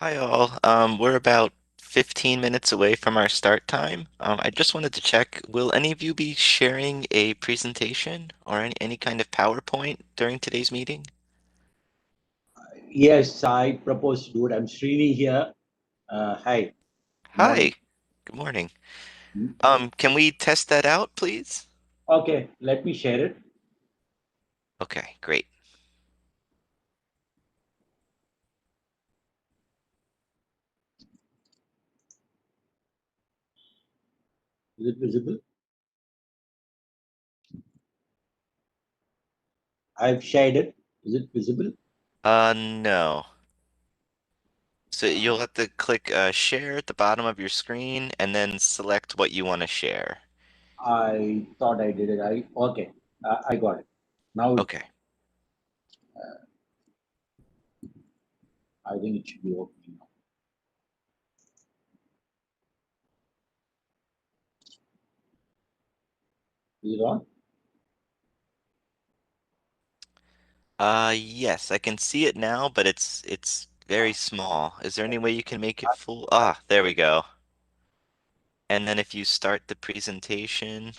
Hi all. We're about 15 minutes away from our start time. I just wanted to check, will any of you be sharing a presentation or any kind of PowerPoint during today's meeting? Yes, I propose to do it. I'm Srini here. Hi, good morning. Hi, good morning. Hmm. Can we test that out, please? Okay, let me share it. Okay, great. Is it visible? I've shared it. Is it visible? No. So you'll have to click share at the bottom of your screen and then select what you want to share. I thought I did it. Okay, I got it. Now Okay. I think it should be opening now. Is it on? Yes, I can see it now, but it's very small. Is there any way you can make it full? Ah, there we go. And then if you start the presentation.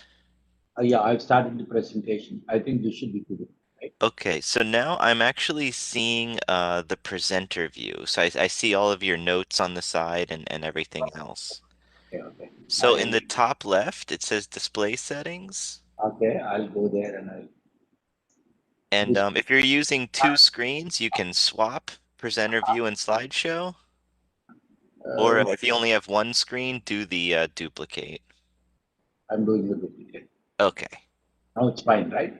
Yeah, I've started the presentation. I think this should be good, right? Okay, so now I'm actually seeing the presenter view. So I see all of your notes on the side and everything else. Okay, okay. So in the top left, it says display settings. I'll go there and I'll. And This, if you're using two screens, you can swap presenter view and slideshow. Or uh, if you only have one screen, do the duplicate. I'm doing the duplicate. Okay. Now it's fine, right?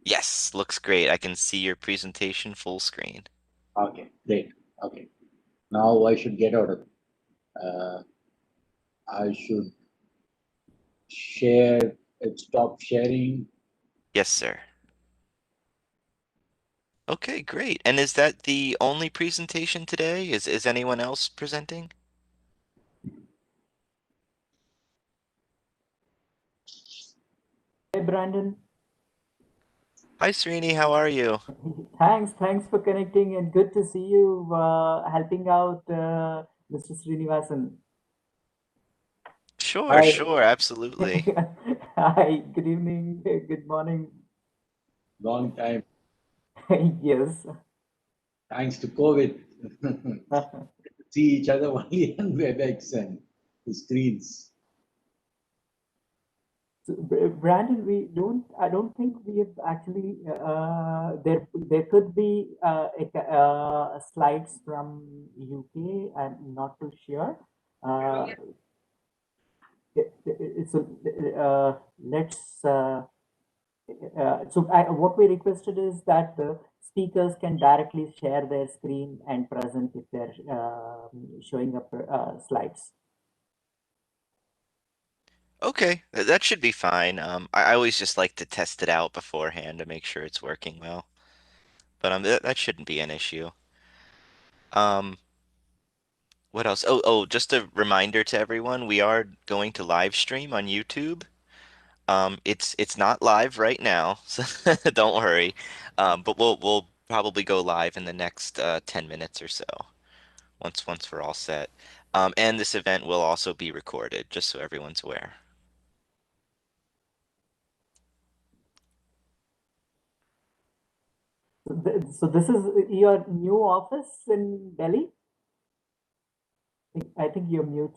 Yes, looks great. I can see your presentation full screen. Okay, great. Okay. Now I should get out of it. Uh, I should share it, stop sharing. Yes, sir. Okay, great. And is that the only presentation today? Is anyone else presenting? Hey Brandon, Hi, Srini, how are you? thanks for connecting and good to see you helping out Mr. Srinivasan. Sure, Hi, sure, absolutely. hi, good evening, good morning. Long time. Yes. Thanks to COVID, see each other only on WebEx and the screens. So, Brandon, I don't think we have actually, there could be slides from UK. I'm not too sure. Uh, so let's what we requested is that the speakers can directly share their screen and present if they're showing up slides. Okay, that should be fine. I always just like to test it out beforehand to make sure it's working well. But that shouldn't be an issue. Um, what else? Just a reminder to everyone, we are going to live stream on YouTube. It's not live right now, so don't worry. But we'll probably go live in the next 10 minutes or so, once we're all set. And this event will also be recorded, just so everyone's aware. So this is your new office in Delhi. I think you're mute.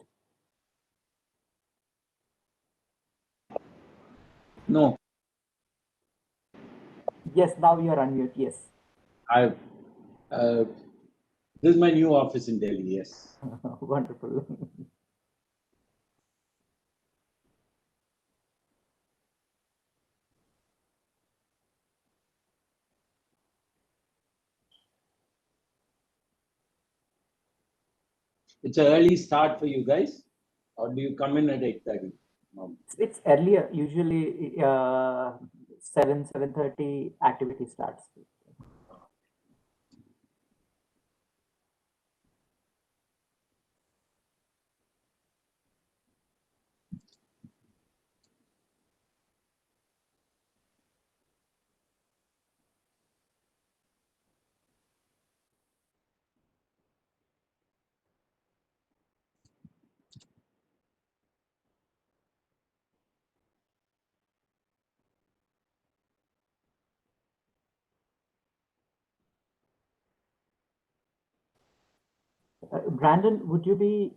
No, Yes, now you're unmute. Yes. I've, uh, this is my new office in Delhi, yes. Wonderful. It's an early start for you guys, or do you come in at 8:30? No. It's earlier. Usually 7:30 activity starts. Brandon, would you be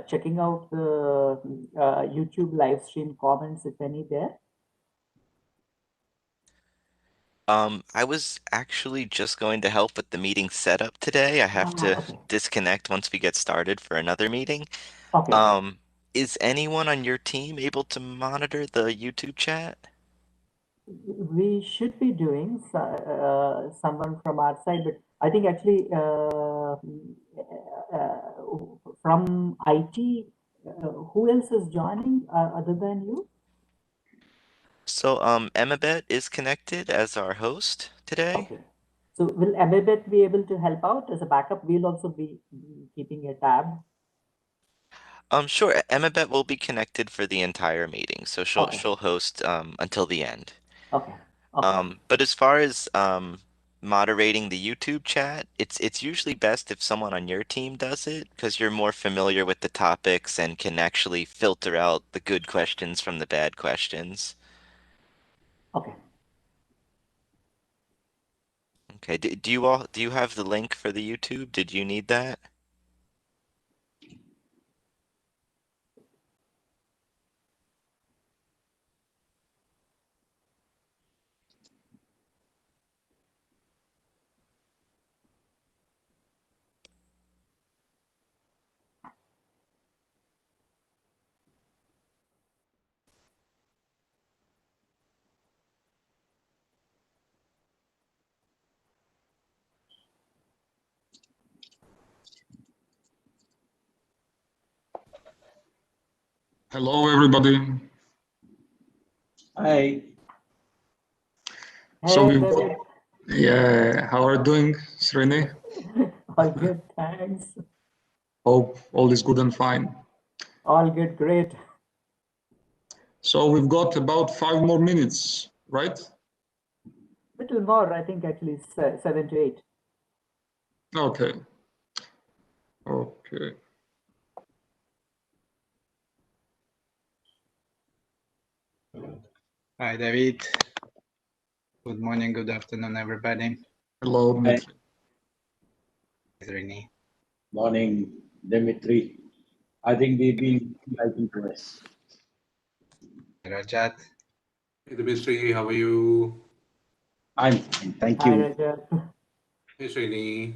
checking out the YouTube live stream comments, if any, there? I was actually just going to help with the meeting setup today. I have to Okay. disconnect once we get started for another meeting. Okay, okay. Um, is anyone on your team able to monitor the YouTube chat? We should be doing someone from our side, but I think actually from IT, who else is joining other than you? So, Emabet is connected as our host today. Okay. So will Abebet be able to help out as a backup? We'll also be keeping a tab. Sure, Emabet will be connected for the entire meeting, so she'll Okay. she'll host until the end. Okay. Okay. But as far as moderating the YouTube chat, it's usually best if someone on your team does it because you're more familiar with the topics and can actually filter out the good questions from the bad questions. Okay. Okay, do you have the link for the YouTube? Did you need that? Hello, everybody. Hi. So Hey, we've got, David. yeah, how are you doing, Srini? All good. Thanks. Hope all is good and fine. All good. Great. So we've got about 5 more minutes, right? Little more, I think actually 7 to 8. Okay. Okay. Hi, David. Good morning, good afternoon, everybody. Hello, Hi. Dmitry. Rini. Morning, Dimitri. I think we've been liking to us. Rajat. Hey, Dimitri, how are you? I'm fine, thank Hi, you. Rajat. Hey, Srini.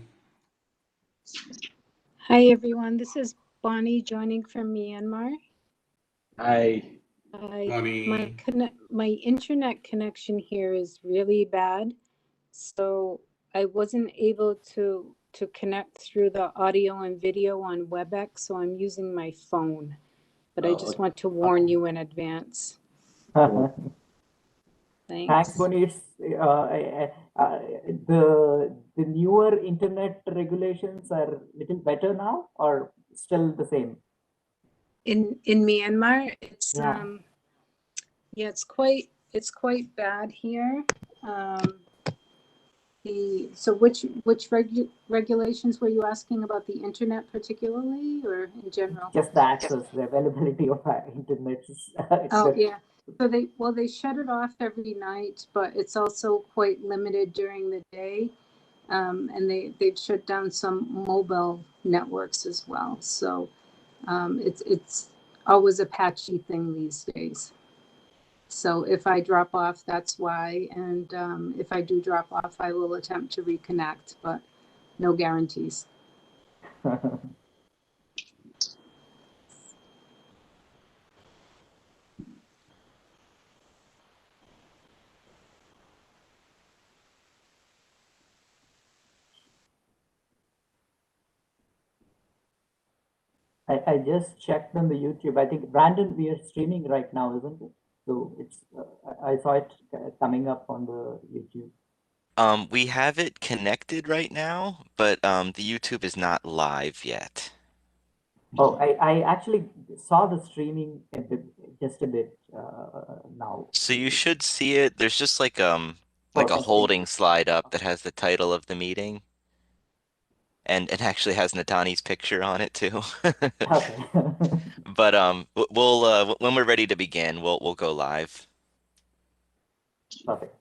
Hi everyone, this is Bonnie joining from Myanmar. Hi. Bonnie. My internet connection here is really bad, so I wasn't able to connect through the audio and video on WebEx, so I'm using my phone. But I just want to warn you in advance. Thanks, Thanks. Bonnie. It's the newer internet regulations are little better now, or still the same? In Myanmar, it's Yeah. yeah, it's quite bad here. So which regulations were you asking about, the internet particularly or in general? Just the access, the availability of internet. Oh yeah. So they shut it off every night, but it's also quite limited during the day. And they've shut down some mobile networks as well. So it's always a patchy thing these days. So if I drop off, that's why. And if I do drop off, I will attempt to reconnect, but no guarantees. I just checked on the YouTube. I think Brandon, we are streaming right now, isn't it? So it's I saw it coming up on the YouTube. We have it connected right now, but the YouTube is not live yet. Oh, I actually saw the streaming just a bit now. So you should see it. There's just like Oh, a I see. holding slide up that has the title of the meeting, and it actually has Natani's picture on it too. Okay. But we'll when we're ready to begin, we'll go live. Perfect.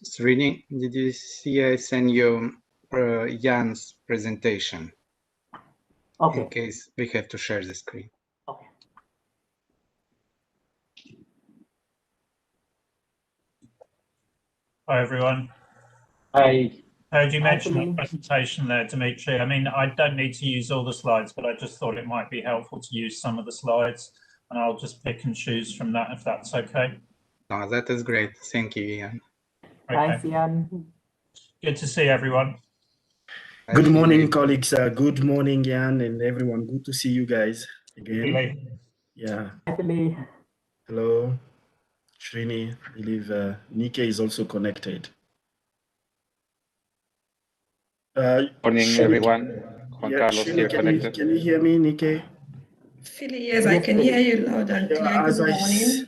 Srini, did you see I send you Jan's presentation in Okay, case we have to share the screen? okay. Hi, everyone. I, Heard you mention a Actually, presentation there, Dimitri. I mean, I don't need to use all the slides, but I just thought it might be helpful to use some of the slides, and I'll just pick and choose from that if that's okay. No, that is great. Thank you, Jan. thanks, Okay. Ian. Good to see everyone. Hi, Good morning, Philip. colleagues. Good morning, Jan and everyone. Good to see you guys again. Really. Yeah. Actually, Hello, Srini. I believe Nike is also connected. Morning, Srini, everyone. Juan yeah, Carlos Srini, here, can you connected. hear me, Nike? Philly, yes, I can hear you loud and Yeah, clear. Good morning.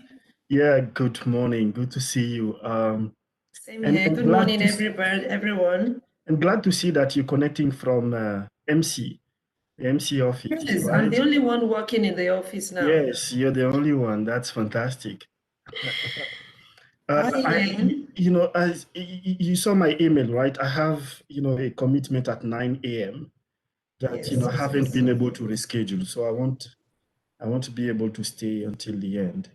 yeah, good morning. Good to see you. Same here. Good morning, everyone. I'm glad to see that you're connecting from MC, the MC office, Yes, right? I'm the only one working in the office now. Yes, you're the only one. That's fantastic. Hi, Ian. You know, as you saw my email, right? I have, a commitment at 9 a.m. that, Yes, I haven't been able to reschedule. So I want to be able to stay until the end.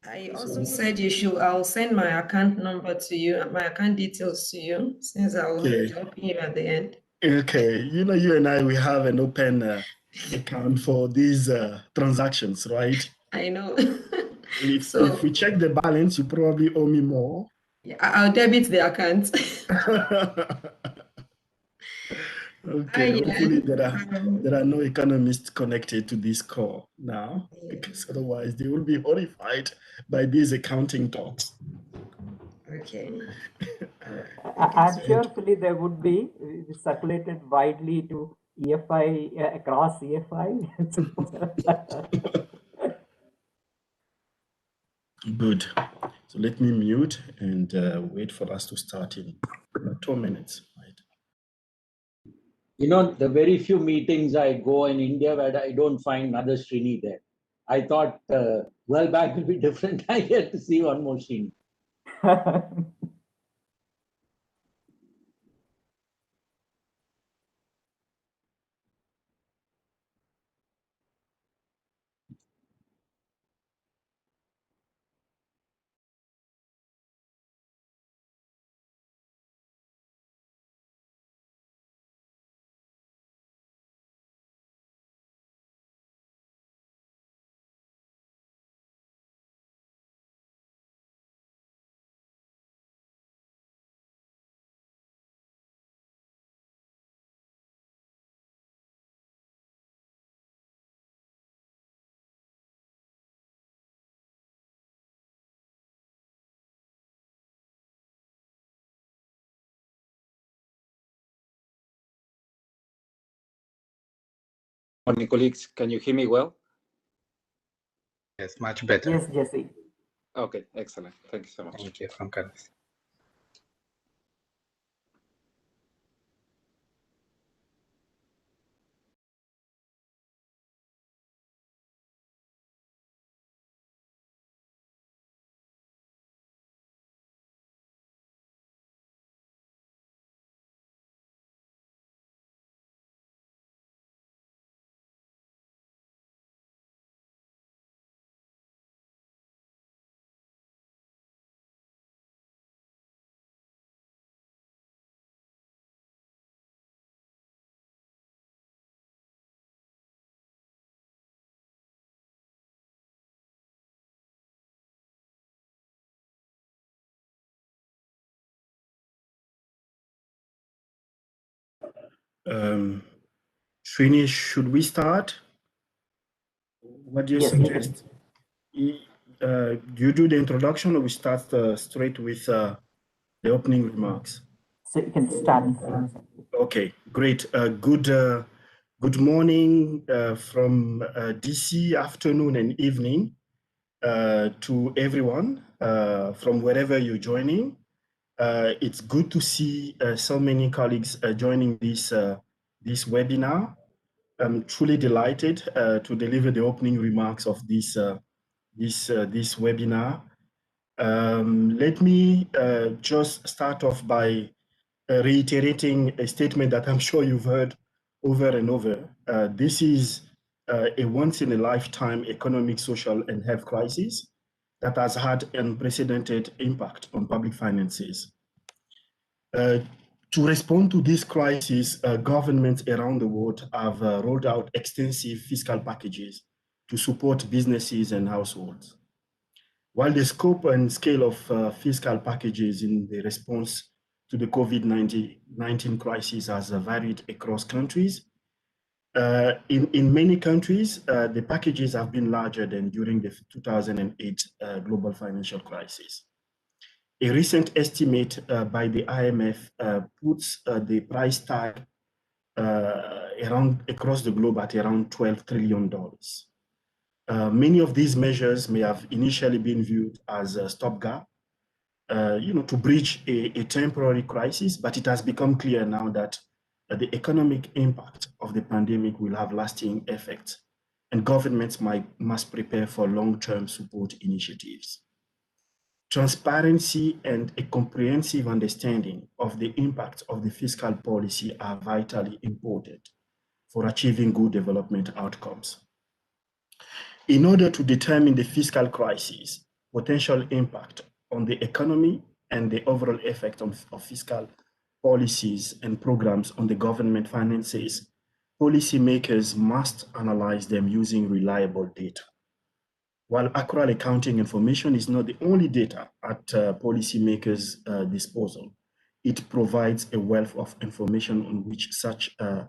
I also said I'll send my account number to you, my account details to you, since I'll be helping you at the end. Okay. You and I, we have an open account for these transactions, right? I know. If we check the balance, you probably owe me more. Yeah, I'll debit the account. Okay, hopefully there are no economists connected to this call now, because otherwise they will be horrified by these accounting talks. Okay. I'm sure, Philly, there would be circulated widely to EFI, across EFI. Good. So let me mute and wait for us to start in 2 minutes. Right? the very few meetings I go in India where I don't find another Srini there. I thought, well, back will be different. I get to see one more Srini. Morning, colleagues. Can you hear me well? Yes, much better. Yes, Jesse. Okay, excellent. Thank you so much. Thank you, Juan Carlos. Srini, should we start? What do you suggest? Do you do the introduction or we start straight with the opening remarks? So you can start. Okay, great. Good morning from DC, afternoon and evening to everyone from wherever you're joining. It's good to see so many colleagues joining this webinar. I'm truly delighted to deliver the opening remarks of this webinar. Let me just start off by reiterating a statement that I'm sure you've heard over and over. This is a once-in-a-lifetime economic, social, and health crisis that has had unprecedented impact on public finances. To respond to this crisis, governments around the world have rolled out extensive fiscal packages to support businesses and households. While the scope and scale of fiscal packages in the response to the COVID-19 crisis has varied across countries, in many countries, the packages have been larger than during the 2008 global financial crisis. A recent estimate by the IMF puts the price tag across the globe at around $12 trillion. Many of these measures may have initially been viewed as a stopgap, to bridge a temporary crisis, but it has become clear now that the economic impact of the pandemic will have lasting effects, and governments must prepare for long-term support initiatives. Transparency and a comprehensive understanding of the impact of the fiscal policy are vitally important for achieving good development outcomes. In order to determine the fiscal crisis, potential impact on the economy, and the overall effect of fiscal policies and programs on the government finances, policymakers must analyze them using reliable data. While accurate accounting information is not the only data at policymakers' disposal, it provides a wealth of information on which to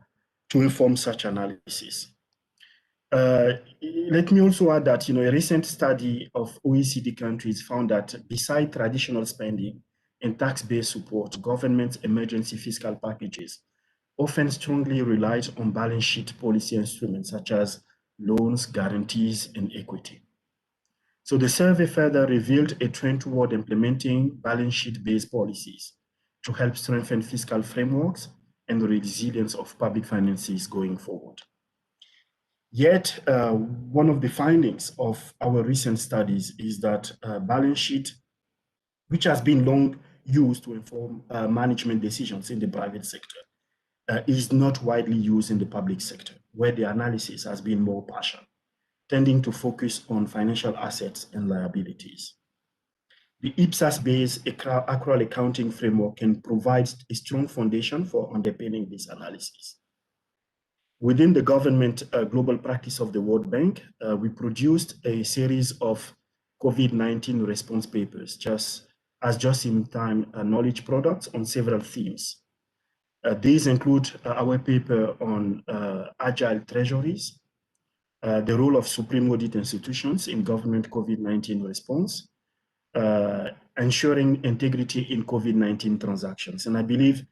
inform such analysis. Let me also add that a recent study of OECD countries found that beside traditional spending and tax-based support, government emergency fiscal packages often strongly relied on balance sheet policy instruments such as loans, guarantees, and equity. So the survey further revealed a trend toward implementing balance sheet-based policies to help strengthen fiscal frameworks and the resilience of public finances going forward. Yet, one of the findings of our recent studies is that balance sheet, which has been long used to inform management decisions in the private sector, is not widely used in the public sector, where the analysis has been more partial, tending to focus on financial assets and liabilities. The IPSAS-based accrual accounting framework can provide a strong foundation for underpinning this analysis. Within the government global practice of the World Bank, we produced a series of COVID-19 response papers, just-in-time knowledge products on several themes. These include our paper on agile treasuries, the role of supreme audit institutions in government COVID-19 response, ensuring integrity in COVID-19 transactions. And I believe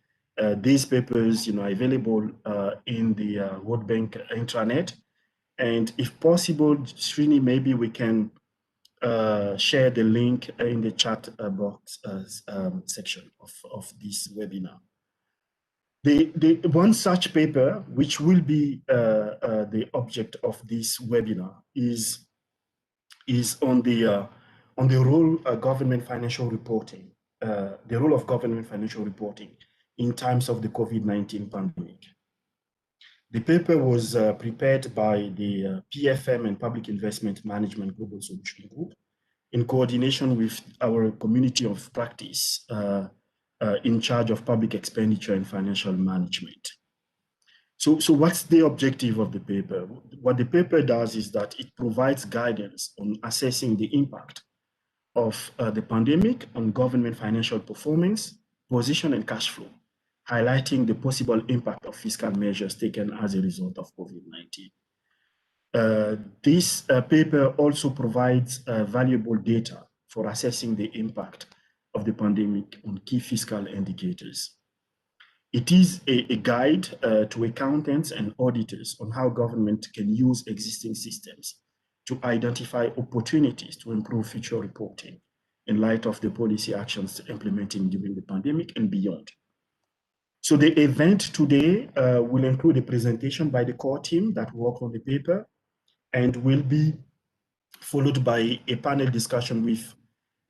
these papers are available in the World Bank intranet. And if possible, Srini, maybe we can share the link in the chat box section of this webinar. The one such paper, which will be the object of this webinar, is on the role of government financial reporting, in times of the COVID-19 pandemic. The paper was prepared by the PFM and Public Investment Management Global Solution Group in coordination with our community of practice in charge of public expenditure and financial management. So what's the objective of the paper? What the paper does is that it provides guidance on assessing the impact of the pandemic on government financial performance, position, and cash flow, highlighting the possible impact of fiscal measures taken as a result of COVID-19. This paper also provides valuable data for assessing the impact of the pandemic on key fiscal indicators. It is a guide to accountants and auditors on how government can use existing systems to identify opportunities to improve future reporting in light of the policy actions implementing during the pandemic and beyond. So the event today will include a presentation by the core team that worked on the paper and will be followed by a panel discussion with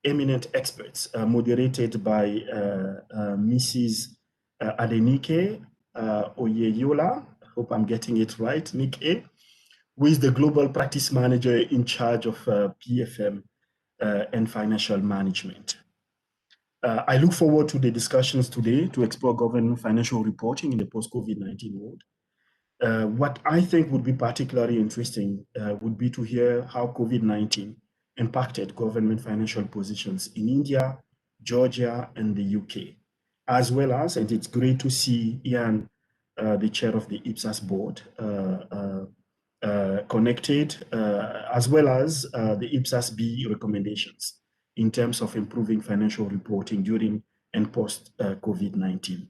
eminent experts, moderated by Mrs. Adenike Oyeyola. I hope I'm getting it right, Nick A, who is the Global Practice Manager in charge of PFM and financial management. I look forward to the discussions today to explore government financial reporting in the post-COVID-19 world. What I think would be particularly interesting would be to hear how COVID-19 impacted government financial positions in India, Georgia, and the UK, as well as, and it's great to see Ian, the chair of the IPSAS board, connected, as well as the IPSAS B recommendations in terms of improving financial reporting during and post COVID-19.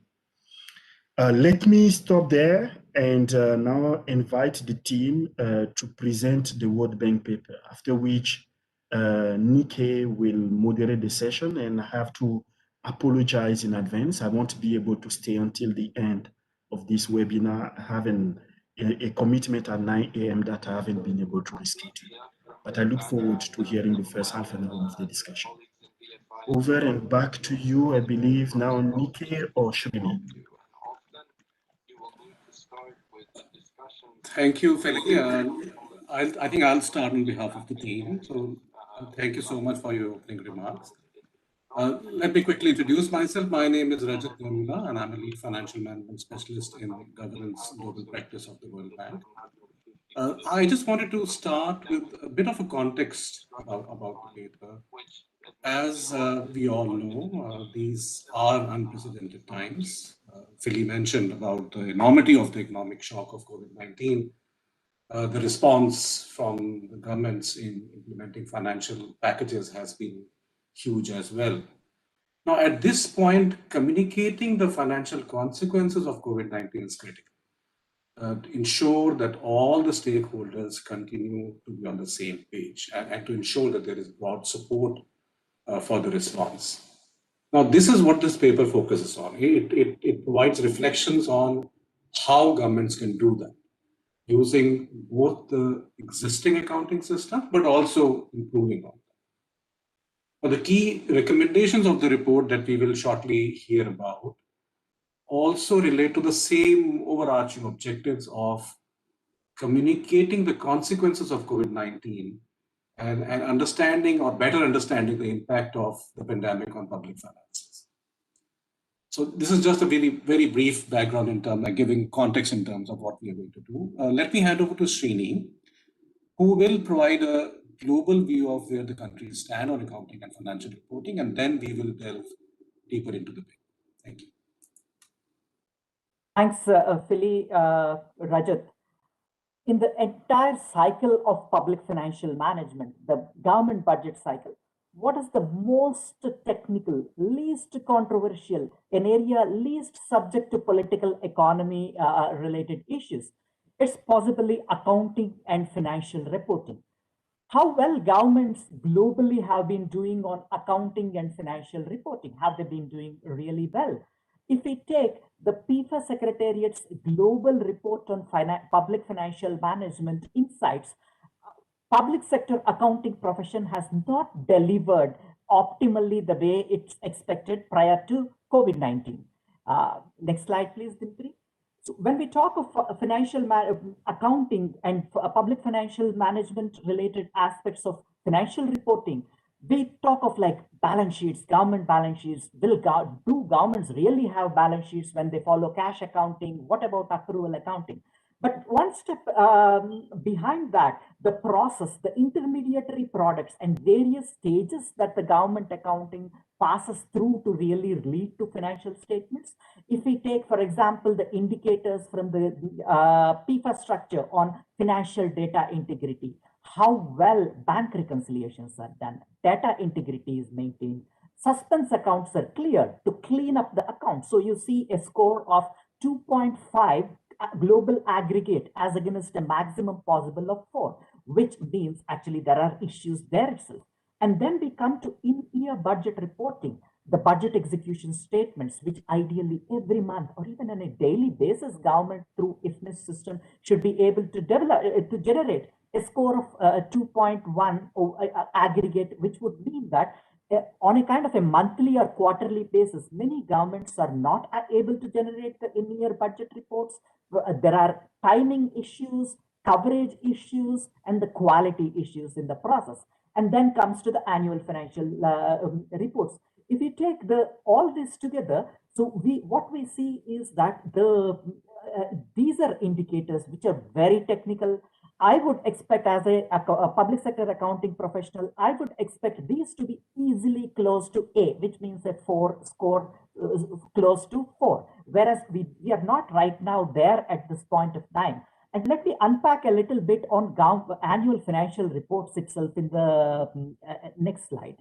Let me stop there and now invite the team to present the World Bank paper, after which Nike will moderate the session, and I have to apologize in advance. I won't be able to stay until the end of this webinar, having a commitment at 9 a.m. that I haven't been able to reschedule. But I look forward to hearing the first half an hour of the discussion. Over and back to you, I believe now, Nike or Srini. Thank you, Feli. I think I'll start on behalf of the team. So thank you so much for your opening remarks. Let me quickly introduce myself. My name is Rajat Namula, and I'm a lead financial management specialist in governance global practice of the World Bank. I just wanted to start with a bit of a context about the paper. As we all know, these are unprecedented times. Philly mentioned about the enormity of the economic shock of COVID-19. The response from the governments in implementing financial packages has been huge as well. Now, at this point, communicating the financial consequences of COVID-19 is critical. To ensure that all the stakeholders continue to be on the same page and to ensure that there is broad support for the response. Now, this is what this paper focuses on. It provides reflections on how governments can do that, using both the existing accounting system, but also improving on them. Now, the key recommendations of the report that we will shortly hear about also relate to the same overarching objectives of communicating the consequences of COVID-19 and understanding or better understanding the impact of the pandemic on public finances. So this is just a very, very brief background in terms of giving context in terms of what we are going to do. Let me hand over to Srini, who will provide a global view of where the countries stand on accounting and financial reporting, and then we will delve deeper into the paper. Thank you. Thanks, Philly, Rajat. In the entire cycle of public financial management, the government budget cycle, what is the most technical, least controversial, an area least subject to political economy related issues? It's possibly accounting and financial reporting. How well governments globally have been doing on accounting and financial reporting? Have they been doing really well? If we take the PIFA Secretariat's global report on public financial management insights, public sector accounting profession has not delivered optimally the way it's expected prior to COVID-19. Next slide, please, Dimitri. So when we talk of financial accounting and public financial management related aspects of financial reporting, we talk of like balance sheets, government balance sheets. Do governments really have balance sheets when they follow cash accounting? What about accrual accounting? But one step behind that, the process, the intermediary products and various stages that the government accounting passes through to really lead to financial statements. If we take, for example, the indicators from the PIFA structure on financial data integrity, how well bank reconciliations are done, data integrity is maintained, suspense accounts are cleared to clean up the account. So you see a score of 2.5 global aggregate as against a maximum possible of 4, which means actually there are issues there itself. And then we come to in-year budget reporting, the budget execution statements, which ideally every month or even on a daily basis, government through IFNIS system should be able to develop to generate a score of 2.1 aggregate, which would mean that on a kind of a monthly or quarterly basis, many governments are not able to generate the in-year budget reports. There are timing issues, coverage issues, and the quality issues in the process. And then comes to the annual financial reports. If you take all this together, so what we see is that these are indicators which are very technical. I would expect, as a public sector accounting professional, I would expect these to be easily close to A, which means a 4 score close to 4. Whereas we are not right now there at this point of time. And let me unpack a little bit on annual financial reports itself in the next slide.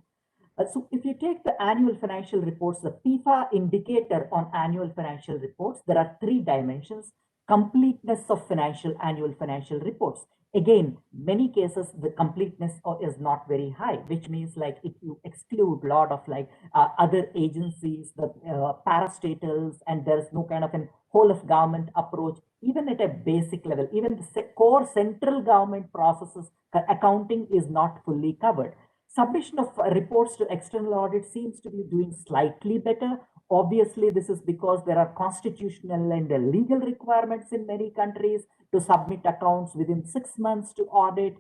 So if you take the annual financial reports, the PIFA indicator on annual financial reports, there are 3 dimensions. Completeness of annual financial reports. Again, many cases, the completeness is not very high, which means like if you exclude a lot of like other agencies, the parastatals, and there's no kind of an whole of government approach, even at a basic level, even the core central government processes, accounting is not fully covered. Submission of reports to external audit seems to be doing slightly better. Obviously, this is because there are constitutional and legal requirements in many countries to submit accounts within 6 months to audit.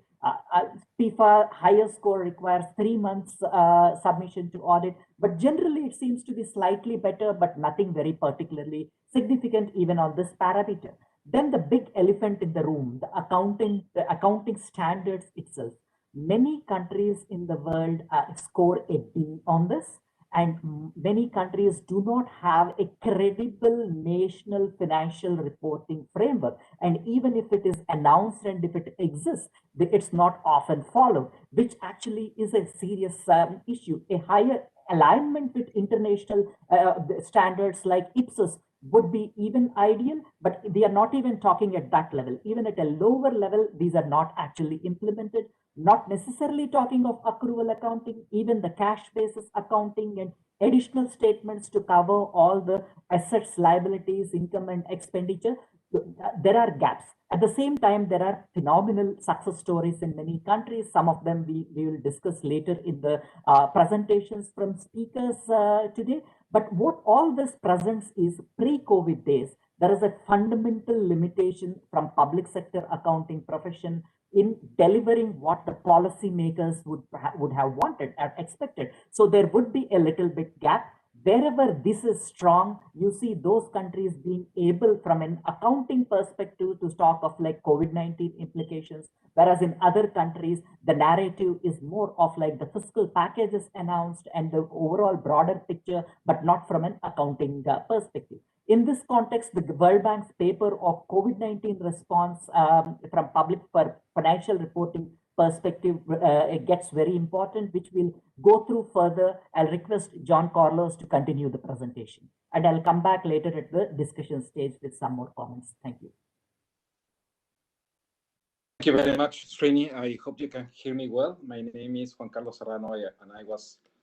PIFA higher score requires 3 months submission to audit, but generally it seems to be slightly better, but nothing very particularly significant even on this parameter. Then the big elephant in the room, the accounting standards itself. Many countries in the world score a B on this, and many countries do not have a credible national financial reporting framework. And even if it is announced and if it exists, it's not often followed, which actually is a serious issue. A higher alignment with international standards like IPSOS would be even ideal, but we are not even talking at that level. Even at a lower level, these are not actually implemented. Not necessarily talking of accrual accounting, even the cash basis accounting and additional statements to cover all the assets, liabilities, income and expenditure. There are gaps. At the same time, there are phenomenal success stories in many countries. Some of them we will discuss later in the presentations from speakers today. But what all this presents is pre-COVID days, there is a fundamental limitation from public sector accounting profession in delivering what the policymakers would have wanted and expected. So there would be a little bit gap. Wherever this is strong, you see those countries being able from an accounting perspective to talk of like COVID-19 implications, whereas in other countries, the narrative is more of like the fiscal packages announced and the overall broader picture, but not from an accounting perspective. In this context, the World Bank's paper of COVID-19 response from public financial reporting perspective it gets very important, which we'll go through further. I'll request John Carlos to continue the presentation, and I'll come back later at the discussion stage with some more comments. Thank you. Thank you very much, Srini. I hope you can hear me well. My name is Juan Carlos Serrano, and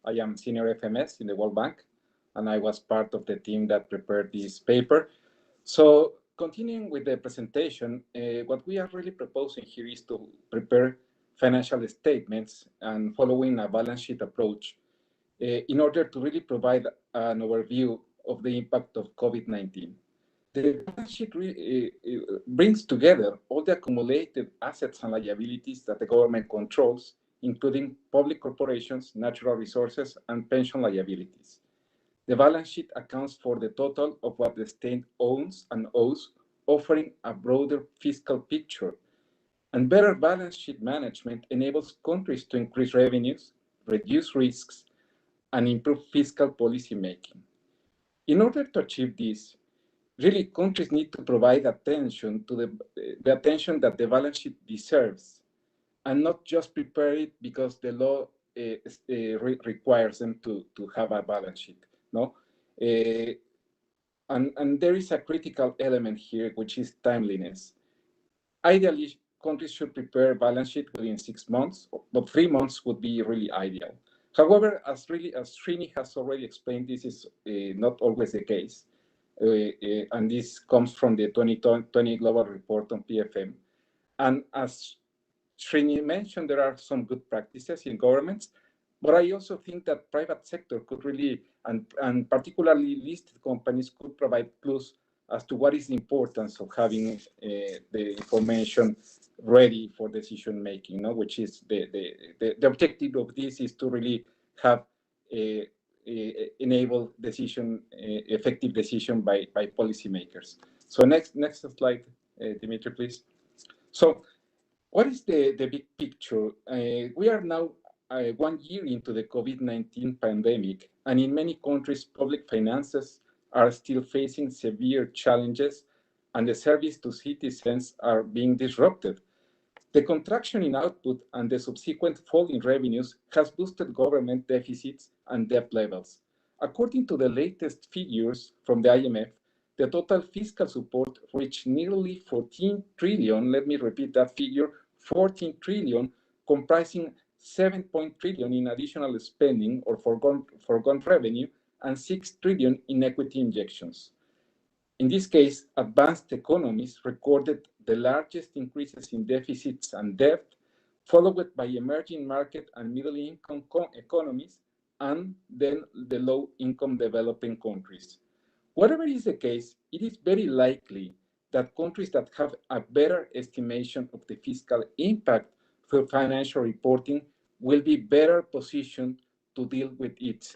I am senior FMS in the World Bank, and I was part of the team that prepared this paper. So continuing with the presentation, what we are really proposing here is to prepare financial statements and following a balance sheet approach in order to really provide an overview of the impact of COVID-19. The balance sheet brings together all the accumulated assets and liabilities that the government controls, including public corporations, natural resources, and pension liabilities. The balance sheet accounts for the total of what the state owns and owes, offering a broader fiscal picture. And better balance sheet management enables countries to increase revenues, reduce risks, and improve fiscal policy making. In order to achieve this, really countries need to provide attention to the attention that the balance sheet deserves, and not just prepare it because the law requires them to have a balance sheet. No, and there is a critical element here, which is timeliness. Ideally, countries should prepare a balance sheet within 6 months, but 3 months would be really ideal. However, as Srini has already explained, this is not always the case. And this comes from the 2020 Global Report on PFM. And as Srini mentioned, there are some good practices in governments, But I also think that private sector could really, and particularly listed companies, could provide clues as to what is the importance of having the information ready for decision making, no? Which is the objective of this is to really have enable decision, effective decision by policymakers. So next slide, Dimitri, please. So what is the big picture? We are now 1 year into the COVID-19 pandemic, and in many countries, public finances are still facing severe challenges, and the service to citizens are being disrupted. The contraction in output and the subsequent fall in revenues has boosted government deficits and debt levels. According to the latest figures from the IMF, the total fiscal support reached nearly 14 trillion. Let me repeat that figure, 14 trillion, comprising 7 trillion in additional spending or foregone revenue and 6 trillion in equity injections. In this case, advanced economies recorded the largest increases in deficits and debt, followed by emerging market and middle-income economies, and then the low-income developing countries. Whatever is the case, it is very likely that countries that have a better estimation of the fiscal impact for financial reporting will be better positioned to deal with it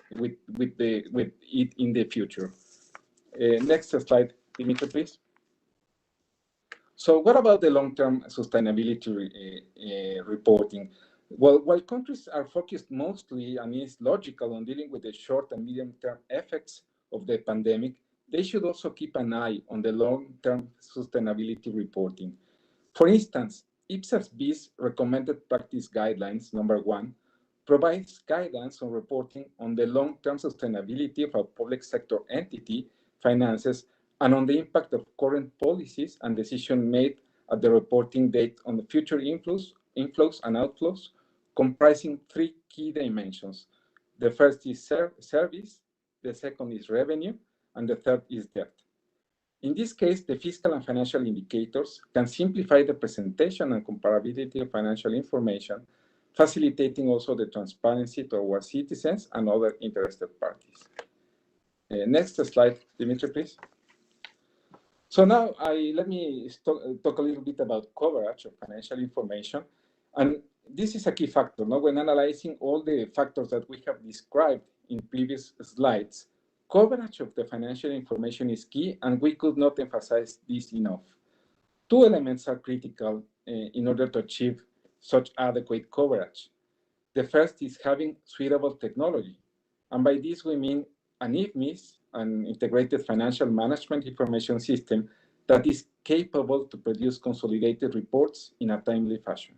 in the future. Next slide, Dimitri, please. So what about the long-term sustainability reporting? Well, while countries are focused mostly, and it's logical, on dealing with the short and medium-term effects of the pandemic, they should also keep an eye on the long-term sustainability reporting. For instance, IPSAS-B's recommended practice guidelines, number 1, provides guidance on reporting on the long-term sustainability of a public sector entity finances and on the impact of current policies and decisions made at the reporting date on the future inflows and outflows, comprising 3 key dimensions. The first is service, the second is revenue, and the third is debt. In this case, the fiscal and financial indicators can simplify the presentation and comparability of financial information, facilitating also the transparency towards citizens and other interested parties. Next slide, Dimitri, please. So now let me talk a little bit about coverage of financial information. And this is a key factor. No? When analyzing all the factors that we have described in previous slides, coverage of the financial information is key, and we could not emphasize this enough. 2 elements are critical in order to achieve such adequate coverage. The first is having suitable technology. And by this we mean an IFMIS, an integrated financial management information system that is capable to produce consolidated reports in a timely fashion.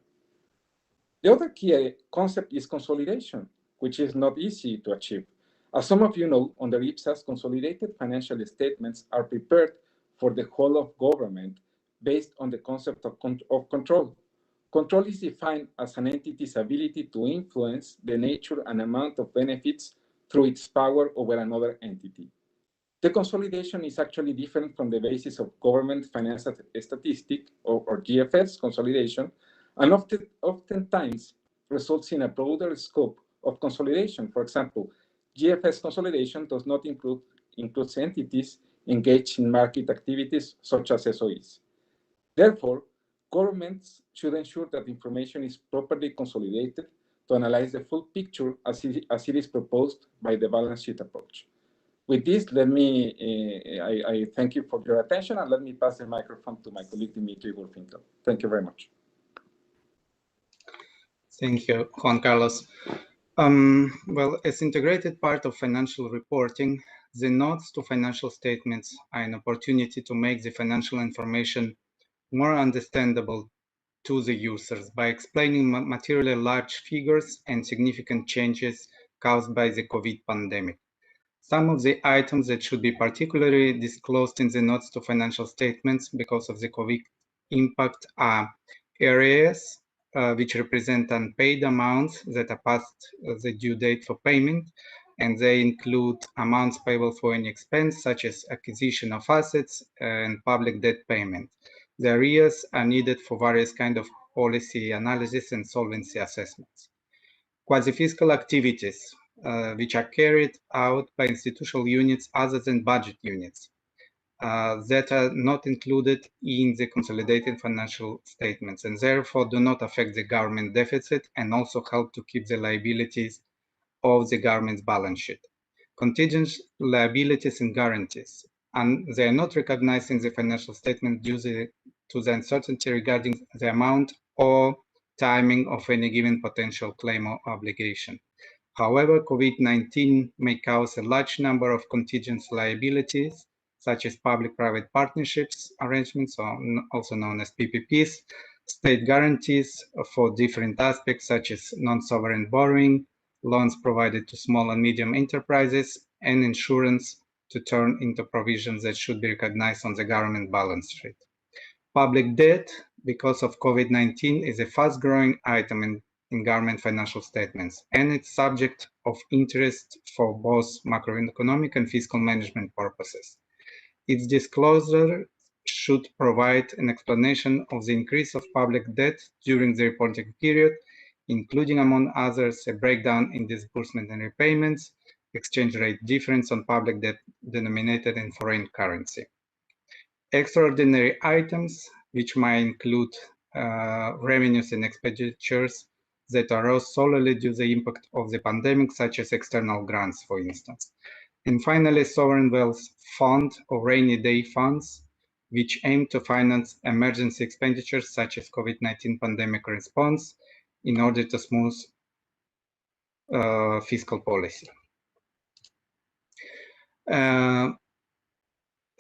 The other key concept is consolidation, which is not easy to achieve. As some of you know, under IPSAS, consolidated financial statements are prepared for the whole of government based on the concept of control. Control is defined as an entity's ability to influence the nature and amount of benefits through its power over another entity. The consolidation is actually different from the basis of government finance statistic or GFS consolidation, and oftentimes results in a broader scope of consolidation. For example, GFS consolidation does not include entities engaged in market activities such as SOEs. Therefore, governments should ensure that information is properly consolidated to analyze the full picture as it is proposed by the balance sheet approach. With this, I thank you for your attention, and let me pass the microphone to my colleague Dimitri Wolfinkel. Thank you very much. Thank you, Juan Carlos. Well, as integrated part of financial reporting, the notes to financial statements are an opportunity to make the financial information more understandable to the users by explaining materially large figures and significant changes caused by the COVID pandemic. Some of the items that should be particularly disclosed in the notes to financial statements because of the COVID impact are areas which represent unpaid amounts that are past the due date for payment, and they include amounts payable for any expense such as acquisition of assets and public debt payment. The areas are needed for various kinds of policy analysis and solvency assessments. Quasi-fiscal activities, which are carried out by institutional units other than budget units, that are not included in the consolidated financial statements and therefore do not affect the government deficit and also help to keep the liabilities of the government's balance sheet. Contingent liabilities and guarantees, and they are not recognized in the financial statement due to the uncertainty regarding the amount or timing of any given potential claim or obligation. However, COVID-19 may cause a large number of contingent liabilities, such as public-private partnerships arrangements, or also known as PPPs, state guarantees for different aspects, such as non-sovereign borrowing, loans provided to small and medium enterprises, and insurance to turn into provisions that should be recognized on the government balance sheet. Public debt, because of COVID-19, is a fast-growing item in government financial statements, and it's subject of interest for both macroeconomic and fiscal management purposes. Its disclosure should provide an explanation of the increase of public debt during the reporting period, including, among others, a breakdown in disbursement and repayments, exchange rate difference on public debt denominated in foreign currency. Extraordinary items, which might include revenues and expenditures that arose solely due to the impact of the pandemic, such as external grants, for instance. And finally, sovereign wealth fund or rainy day funds, which aim to finance emergency expenditures such as COVID-19 pandemic response in order to smooth fiscal policy.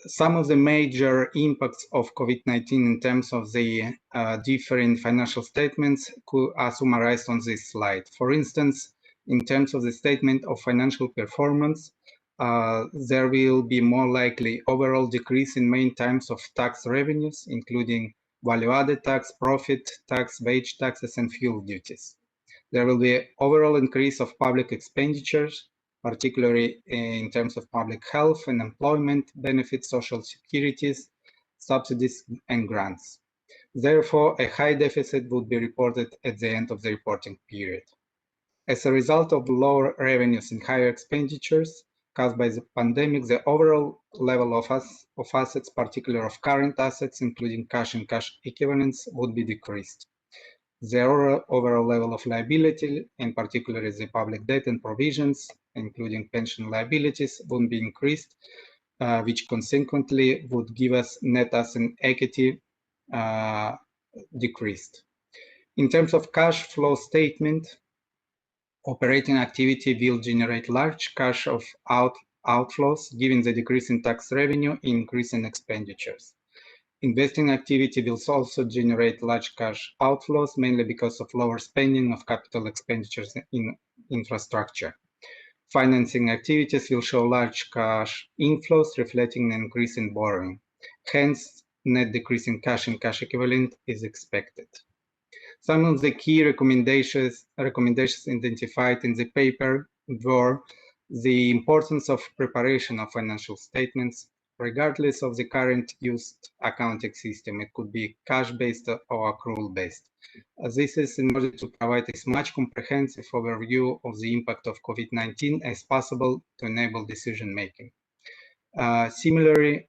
Some of the major impacts of COVID-19 in terms of the different financial statements are summarized on this slide. For instance, in terms of the statement of financial performance, there will be more likely overall decrease in main types of tax revenues, including value-added tax, profit tax, wage taxes, and fuel duties. There will be overall increase of public expenditures, particularly in terms of public health and employment benefits, social securities, subsidies, and grants. Therefore, a high deficit would be reported at the end of the reporting period. As a result of lower revenues and higher expenditures caused by the pandemic, the overall level of assets, particularly of current assets, including cash and cash equivalents, would be decreased. The overall level of liability, in particular the public debt and provisions, including pension liabilities, would be increased, which consequently would give us net asset equity decreased. In terms of cash flow statement, operating activity will generate large cash of outflows, given the decrease in tax revenue, increase in expenditures. Investing activity will also generate large cash outflows, mainly because of lower spending of capital expenditures in infrastructure. Financing activities will show large cash inflows, reflecting an increase in borrowing. Hence, net decrease in cash and cash equivalent is expected. Some of the key recommendations identified in the paper were the importance of preparation of financial statements, regardless of the current used accounting system. It could be cash-based or accrual-based. This is in order to provide as much comprehensive overview of the impact of COVID-19 as possible to enable decision-making. Similarly,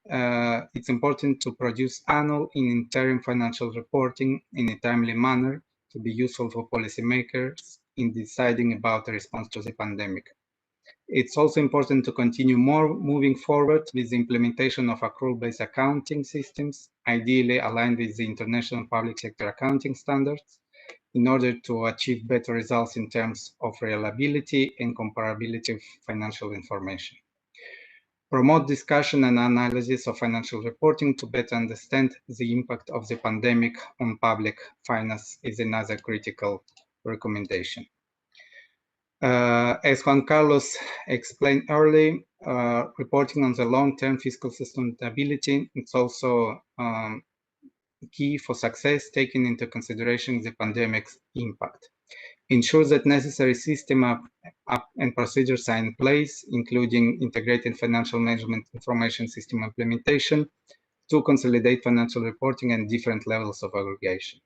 it's important to produce annual and interim financial reporting in a timely manner to be useful for policymakers in deciding about the response to the pandemic. It's also important to continue moving forward with the implementation of accrual-based accounting systems, ideally aligned with the international public sector accounting standards, in order to achieve better results in terms of reliability and comparability of financial information. Promote discussion and analysis of financial reporting to better understand the impact of the pandemic on public finance is another critical recommendation. As Juan Carlos explained earlier, reporting on the long-term fiscal sustainability is also key for success, taking into consideration the pandemic's impact. Ensure that necessary system and procedures are in place, including integrated financial management information system implementation to consolidate financial reporting and different levels of aggregation.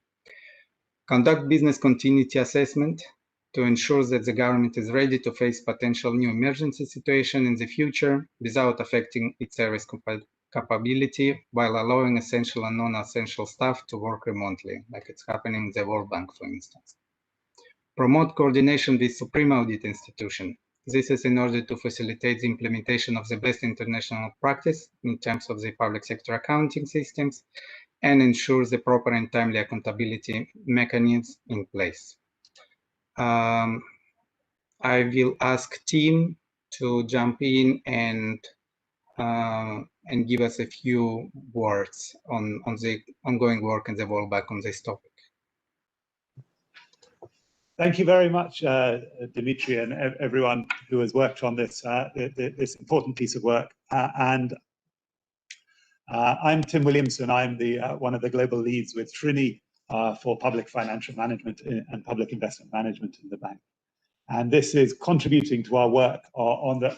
Conduct business continuity assessment to ensure that the government is ready to face potential new emergency situation in the future without affecting its service capability, while allowing essential and non-essential staff to work remotely, like it's happening in the World Bank, for instance. Promote coordination with supreme audit institution. This is in order to facilitate the implementation of the best international practice in terms of the public sector accounting systems and ensure the proper and timely accountability mechanisms in place. I will ask Tim to jump in and give us a few words on the ongoing work in the World Bank on this topic. Thank you very much, Dimitri, and everyone who has worked on this this important piece of work. I'm Tim Williamson. I'm the one of the global leads with Trini for public financial management and public investment management in the bank. And this is contributing to our work on the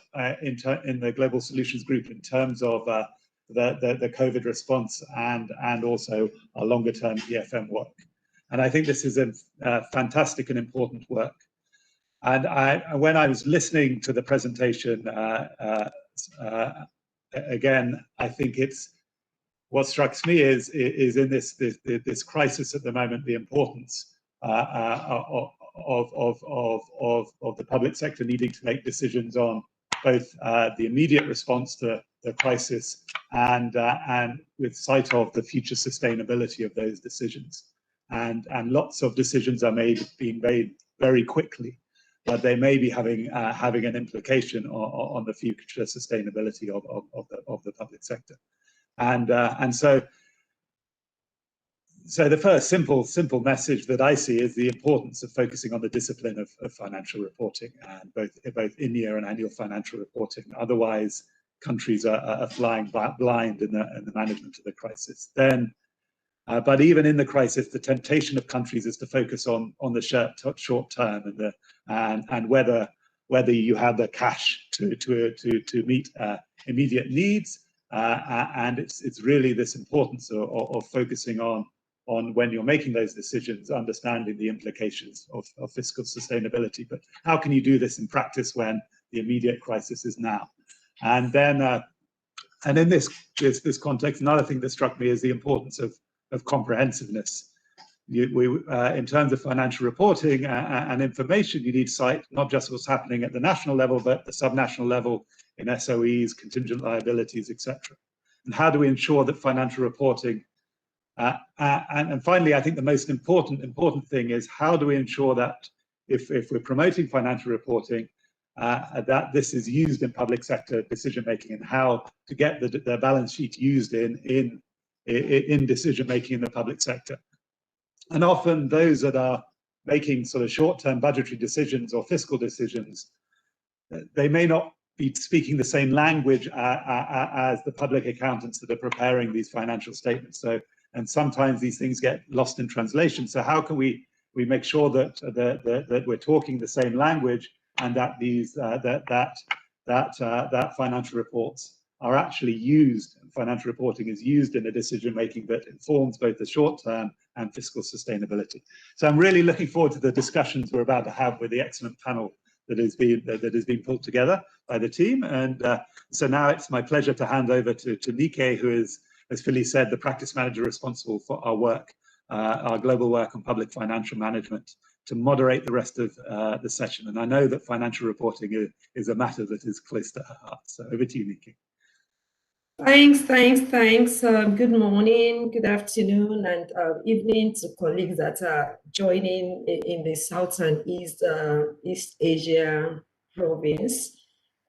in the Global Solutions Group in terms of the COVID response and also our longer term EFM work. And I think this is a fantastic and important work. And when I was listening to the presentation, again, I think it's what strikes me is in this crisis at the moment, the importance of the public sector needing to make decisions on both the immediate response to the crisis and with sight of the future sustainability of those decisions. And lots of decisions are being made very quickly, but they may be having an implication on the future sustainability of the public sector. And so the first simple message that I see is the importance of focusing on the discipline of financial reporting, and both in-year and annual financial reporting. Otherwise, countries are flying blind in the management of the crisis. But even in the crisis, the temptation of countries is to focus on the short term and whether you have the cash to meet immediate needs. And it's really this importance of focusing on when you're making those decisions, understanding the implications of fiscal sustainability. But how can you do this in practice when the immediate crisis is now? And then, and in this context, another thing that struck me is the importance of comprehensiveness. In terms of financial reporting and information, you need sight not just what's happening at the national level, but the subnational level in SOEs, contingent liabilities, etc. And how do we ensure that financial reporting, and finally, I think the most important thing is how do we ensure that if we're promoting financial reporting, that this is used in public sector decision making, and how to get the balance sheet used in decision making in the public sector. And often those that are making sort of short-term budgetary decisions or fiscal decisions, they may not be speaking the same language as the public accountants that are preparing these financial statements. So, and sometimes these things get lost in translation. So how can we make sure that we're talking the same language, and that these that financial reports are actually used, and financial reporting is used in a decision making that informs both the short term and fiscal sustainability. So I'm really looking forward to the discussions we're about to have with the excellent panel that has been pulled together by the team. And so now it's my pleasure to hand over to Nike, who is, as Philly said, the practice manager responsible for our work, our global work on public financial management, to moderate the rest of the session. And I know that financial reporting is a matter that is close to her heart. So over to you, Nike. Thanks. Good morning, good afternoon, and evening to colleagues that are joining in the South and East Asia province.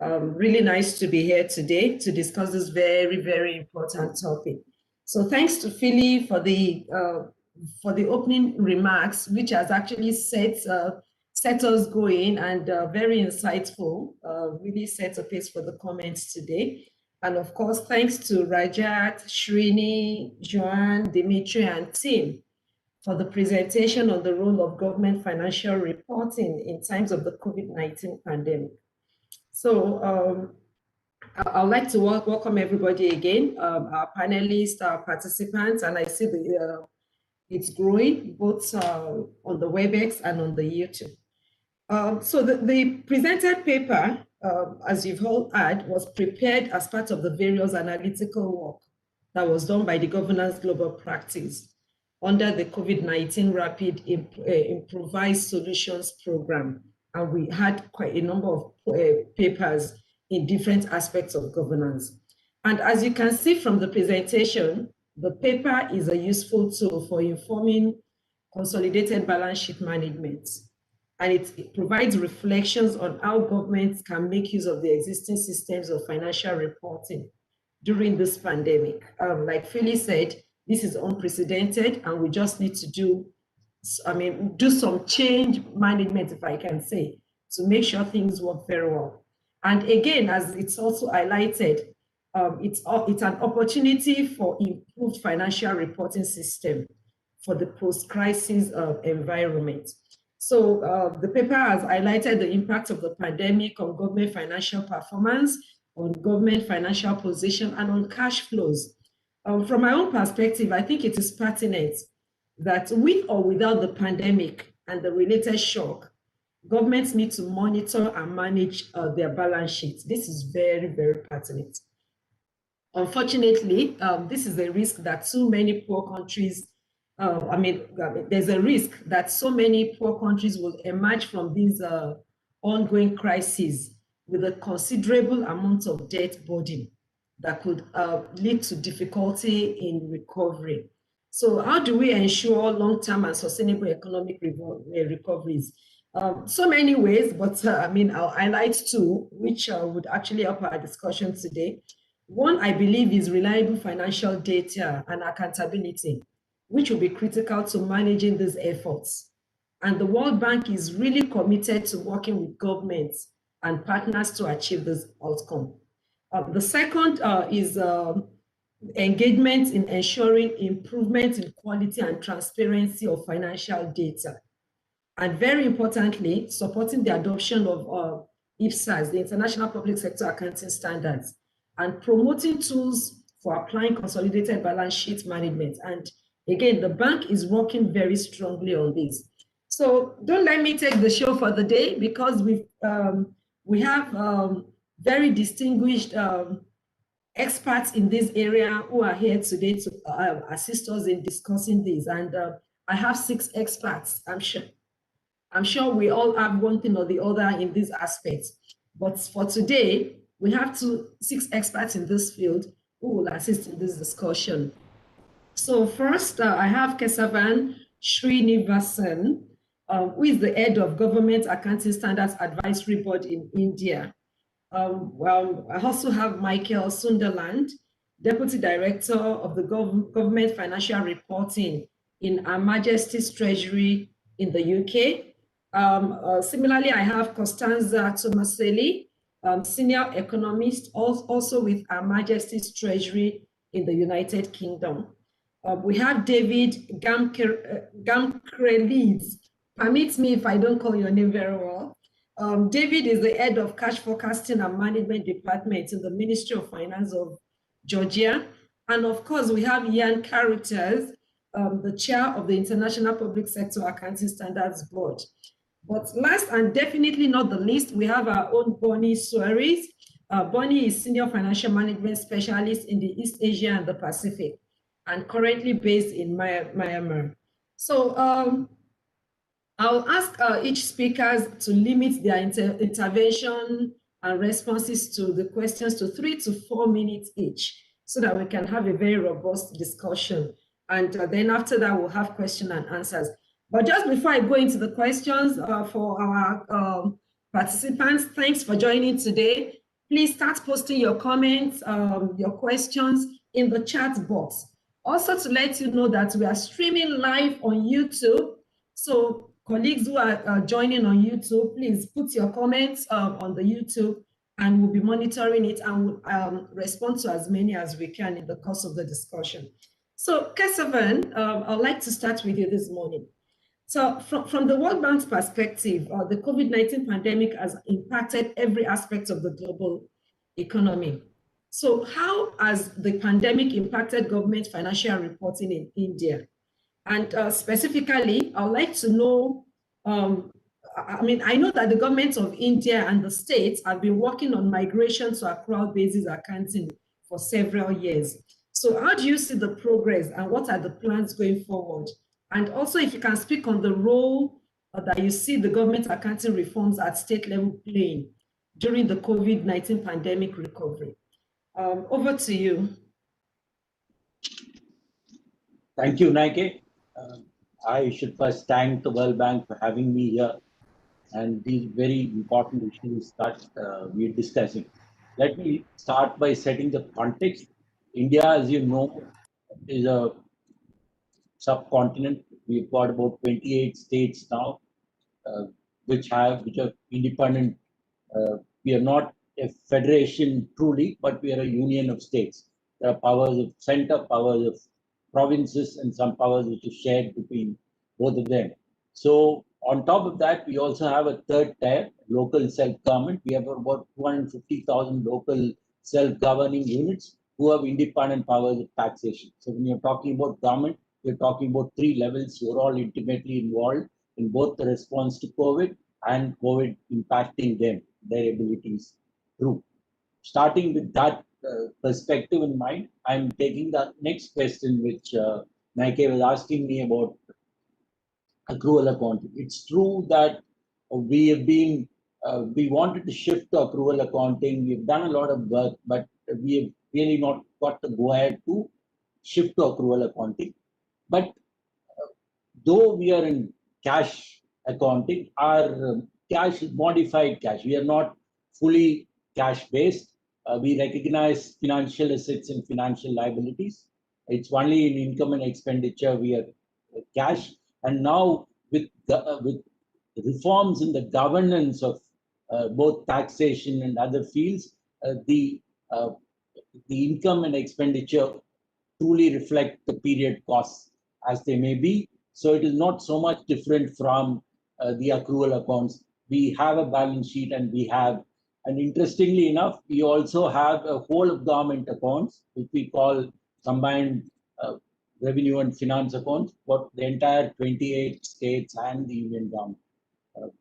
Really nice to be here today to discuss this very, very important topic. So thanks to Philly for the opening remarks, which has actually set us going, and very insightful, really set a pace for the comments today. And of course, thanks to Rajat, Srini, Joan, Dimitri, and Tim for the presentation on the role of government financial reporting in times of the COVID-19 pandemic. So I'd like to welcome everybody again, our panelists, our participants, and I see it's growing both on the WebEx and on the YouTube. So the presented paper, as you've all heard, was prepared as part of the various analytical work that was done by the Governance Global Practice under the COVID-19 Rapid Improvised Solutions Program. And we had quite a number of papers in different aspects of governance. And as you can see from the presentation, the paper is a useful tool for informing consolidated balance sheet management. And it provides reflections on how governments can make use of the existing systems of financial reporting during this pandemic. Like Phyllis said, this is unprecedented, and we just need to do some change management, if I can say, to make sure things work very well. And again, as it's also highlighted, it's an opportunity for improved financial reporting system for the post-crisis environment. So the paper has highlighted the impact of the pandemic on government financial performance, on government financial position, and on cash flows. From my own perspective, I think it is pertinent that with or without the pandemic and the related shock, governments need to monitor and manage their balance sheets. This is very, very pertinent. Unfortunately, this is a risk that too many poor countries there's a risk that so many poor countries will emerge from these ongoing crises with a considerable amount of debt burden that could lead to difficulty in recovery. So how do we ensure long-term and sustainable economic recoveries? So many ways, but I'll highlight two, which would actually help our discussion today. One, I believe, is reliable financial data and accountability, which will be critical to managing these efforts. And the World Bank is really committed to working with governments and partners to achieve this outcome. The second is engagement in ensuring improvement in quality and transparency of financial data. And very importantly, supporting the adoption of IPSAS, the International Public Sector Accounting Standards, and promoting tools for applying consolidated balance sheet management. And again, the bank is working very strongly on this. So don't let me take the show for the day, because we have very distinguished experts in this area who are here today to assist us in discussing this. And I have 6 experts, I'm sure we all have one thing or the other in these aspects. But for today, we have 6 experts in this field who will assist in this discussion. So first, I have Kesavan Srinivasan, who is the head of Government Accounting Standards Advisory Board in India. Well, I also have Michael Sunderland, Deputy Director of the Government Financial Reporting in Her Majesty's Treasury in the UK. Similarly, I have Costanza Tomaselli, Senior Economist, also with Her Majesty's Treasury in the United Kingdom. We have David Gamkrelidze. Permit me if I don't call your name very well. David is the head of Cash Forecasting and Management Department in the Ministry of Finance of Georgia. And of course, we have Ian Carruthers, the chair of the International Public Sector Accounting Standards Board. But last and definitely not the least, we have our own Bonnie Suarez. Bonnie is Senior Financial Management Specialist in the East Asia and the Pacific, and currently based in Myanmar. So I'll ask each speaker to limit their intervention and responses to the questions to 3 to 4 minutes each, so that we can have a very robust discussion. And then after that, we'll have question and answers. But just before I go into the questions for our participants, thanks for joining today. Please start posting your comments, your questions in the chat box. Also to let you know that we are streaming live on YouTube. So colleagues who are joining on YouTube, please put your comments on the YouTube, and we'll be monitoring it and will respond to as many as we can in the course of the discussion. So Kesavan, I'd like to start with you this morning. So from the World Bank's perspective, the COVID-19 pandemic has impacted every aspect of the global economy. So how has the pandemic impacted government financial reporting in India? And specifically, I would like to know I mean, I know that the governments of India and the states have been working on migration to accrual-basis accounting for several years. So how do you see the progress and what are the plans going forward? And also, if you can speak on the role that you see the government accounting reforms at state level playing during the COVID-19 pandemic recovery. Over to you. Thank you, Nike. I should first thank the World Bank for having me here and these very important issues that we're discussing. Let me start by setting the context. India, as you know, is a subcontinent. We've got about 28 states now, which are independent. We are not a federation truly, but we are a union of states. There are powers of center, powers of provinces, and some powers which are shared between both of them. So on top of that, we also have a third tier, local self-government. We have about 250,000 local self-governing units who have independent powers of taxation. So when you're talking about government, we're talking about three levels who are all intimately involved in both the response to COVID and COVID impacting them, their abilities through. Starting with that perspective in mind, I'm taking the next question, which Nike was asking me about accrual accounting. It's true that we have been, we wanted to shift to accrual accounting. We've done a lot of work, but we have really not got the go ahead to shift to accrual accounting. But though we are in cash accounting, our cash is modified cash. We are not fully cash based. We recognize financial assets and financial liabilities. It's only in income and expenditure we are cash. And now with reforms in the governance of both taxation and other fields, the income and expenditure truly reflect the period costs as they may be. So it is not so much different from the accrual accounts. We have a balance sheet and we have, and interestingly enough, we also have a whole of government accounts, which we call combined revenue and finance accounts for the entire 28 states and the union government.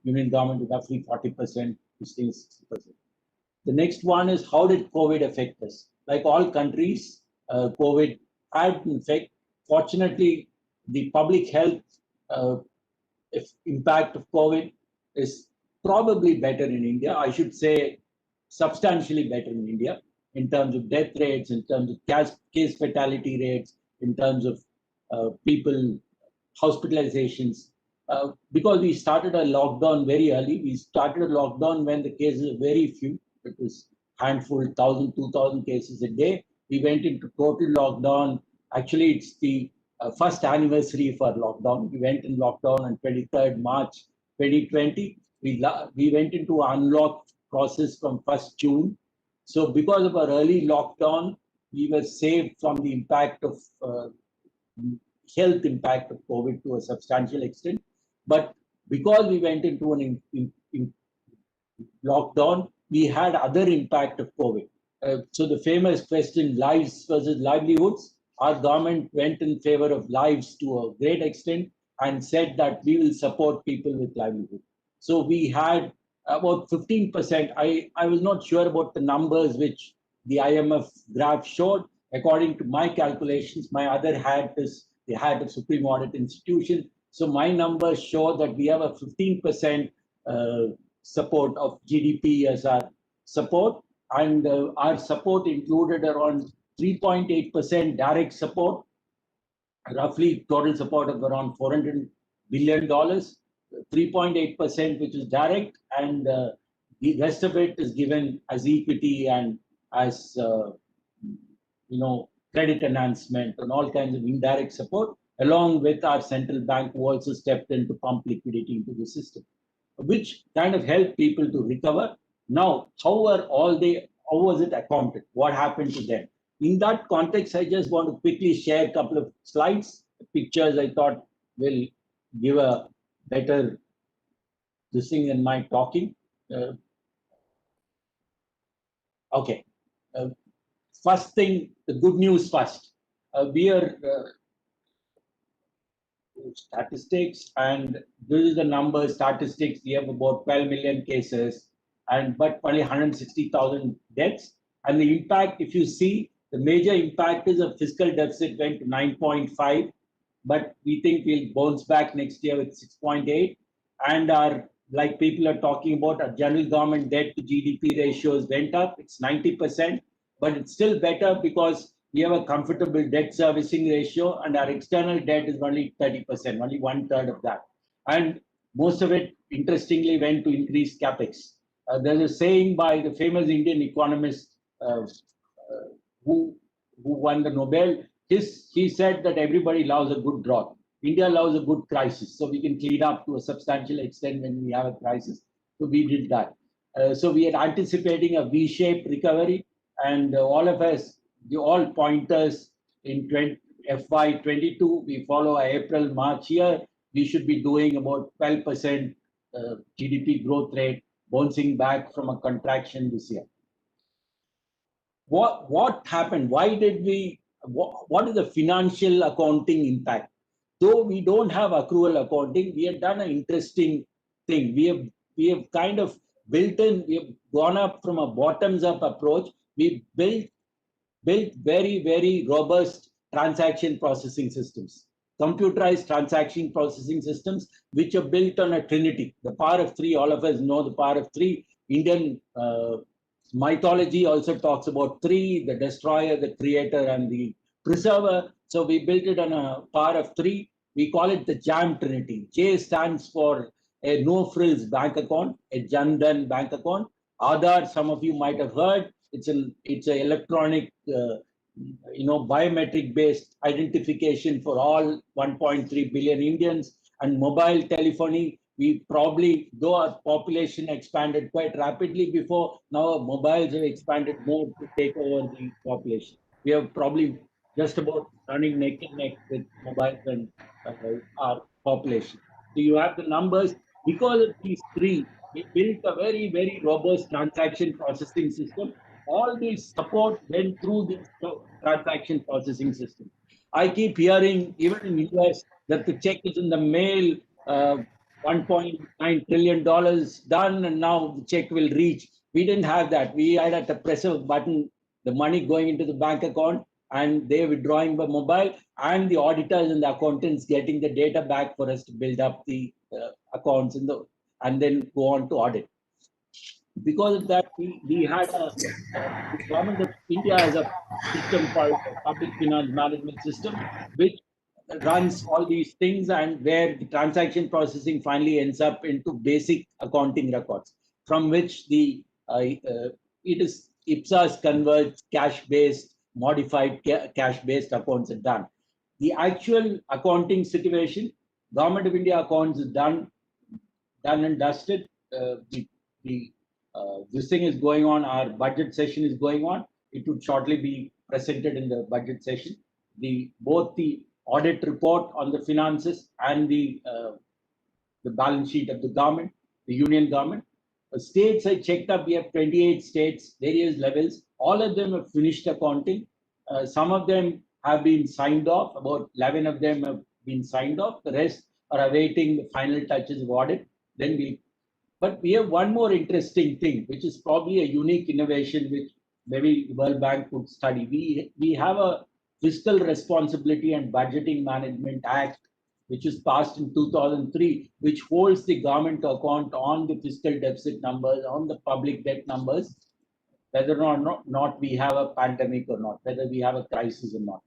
Union government is roughly 40%, states 60%. The next one is, how did COVID affect us? Like all countries, COVID had an effect. Fortunately, the public health impact of COVID is probably better in India. I should say substantially better in India in terms of death rates, in terms of case fatality rates, in terms of people hospitalizations. Because we started a lockdown very early. We started a lockdown when the cases were very few. It was handful, 1,000, 2,000 cases a day. We went into total lockdown. Actually, it's the first anniversary for lockdown. We went in lockdown on 23rd March 2020. We went into unlock process from 1st June. So because of our early lockdown, we were saved from the impact of health impact of COVID to a substantial extent. But because we went into an lockdown, we had other impact of COVID. So the famous question, lives versus livelihoods, our government went in favor of lives to a great extent and said that we will support people with livelihood. So we had about 15%. I was not sure about the numbers which the IMF graph showed. According to my calculations, my other hat is the hat of Supreme Audit Institution. So my numbers show that we have a 15% support of GDP as our support. And our support included around 3.8% direct support, roughly total support of around $400 billion, 3.8% which is direct, and the rest of it is given as equity and as credit enhancement and all kinds of indirect support, along with our central bank who also stepped in to pump liquidity into the system, which kind of helped people to recover. Now, how was it accounted? What happened to them? In that context, I just want to quickly share a couple of slides, pictures I thought will give a better this thing than my talking. Okay. First thing, the good news first. statistics, and this is the number statistics. We have about 12 million cases, but only 160,000 deaths. And the impact, if you see, the major impact is a fiscal deficit went to 9.5, but we think we'll bounce back next year with 6.8. And our, like people are talking about, our general government debt to GDP ratios went up. It's 90%, but it's still better because we have a comfortable debt servicing ratio, and our external debt is only 30%, only 1/3 of that. And most of it, interestingly, went to increase capex. There's a saying by the famous Indian economist who won the Nobel. He said that everybody loves a good drought. India loves a good crisis, so we can clean up to a substantial extent when we have a crisis. So we did that. So we are anticipating a V-shaped recovery, and all of us, all pointers in FY22, we follow April, March year, we should be doing about 12% GDP growth rate, bouncing back from a contraction this year. What happened? Why did we? What is the financial accounting impact? Though we don't have accrual accounting, we have done an interesting thing. We have kind of built in. We have gone up from a bottoms-up approach. We built very robust transaction processing systems, computerized transaction processing systems, which are built on a trinity. The power of three. All of us know the power of three. Indian mythology also talks about three: the destroyer, the creator, and the preserver. So we built it on a power of three. We call it the JAM Trinity. J stands for a no-frills bank account, a Jan Dhan bank account. Aadhaar, some of you might have heard. It's an electronic, biometric-based identification for all 1.3 billion Indians. And mobile telephony, we probably, though our population expanded quite rapidly before, now our mobiles have expanded more to take over the population. We have probably just about running neck and neck with mobiles and our population. So you have the numbers. Because of these three, we built a very robust transaction processing system. All these support went through this transaction processing system. I keep hearing, even in the US, that the check is in the mail, $1.9 trillion done, and now the check will reach. We didn't have that. We had to press a button, the money going into the bank account, and they withdrawing by mobile, and the auditors and the accountants getting the data back for us to build up the accounts and then go on to audit. Because of that, we had the government of India has a system called public finance management system, which runs all these things, and where the transaction processing finally ends up into basic accounting records, from which it is IPSAS converts cash-based, modified cash-based accounts are done. The actual accounting situation, Government of India accounts is done and dusted. This thing is going on. Our budget session is going on. It would shortly be presented in the budget session. Both the audit report on the finances and the balance sheet of the government, the union government. The states I checked up, we have 28 states, various levels. All of them have finished accounting. Some of them have been signed off. About 11 of them have been signed off. The rest are awaiting the final touches of audit. But we have one more interesting thing, which is probably a unique innovation, which maybe the World Bank could study. We have a Fiscal Responsibility and Budgeting Management Act, which was passed in 2003, which holds the government to account on the fiscal deficit numbers, on the public debt numbers, whether or not we have a pandemic or not, whether we have a crisis or not.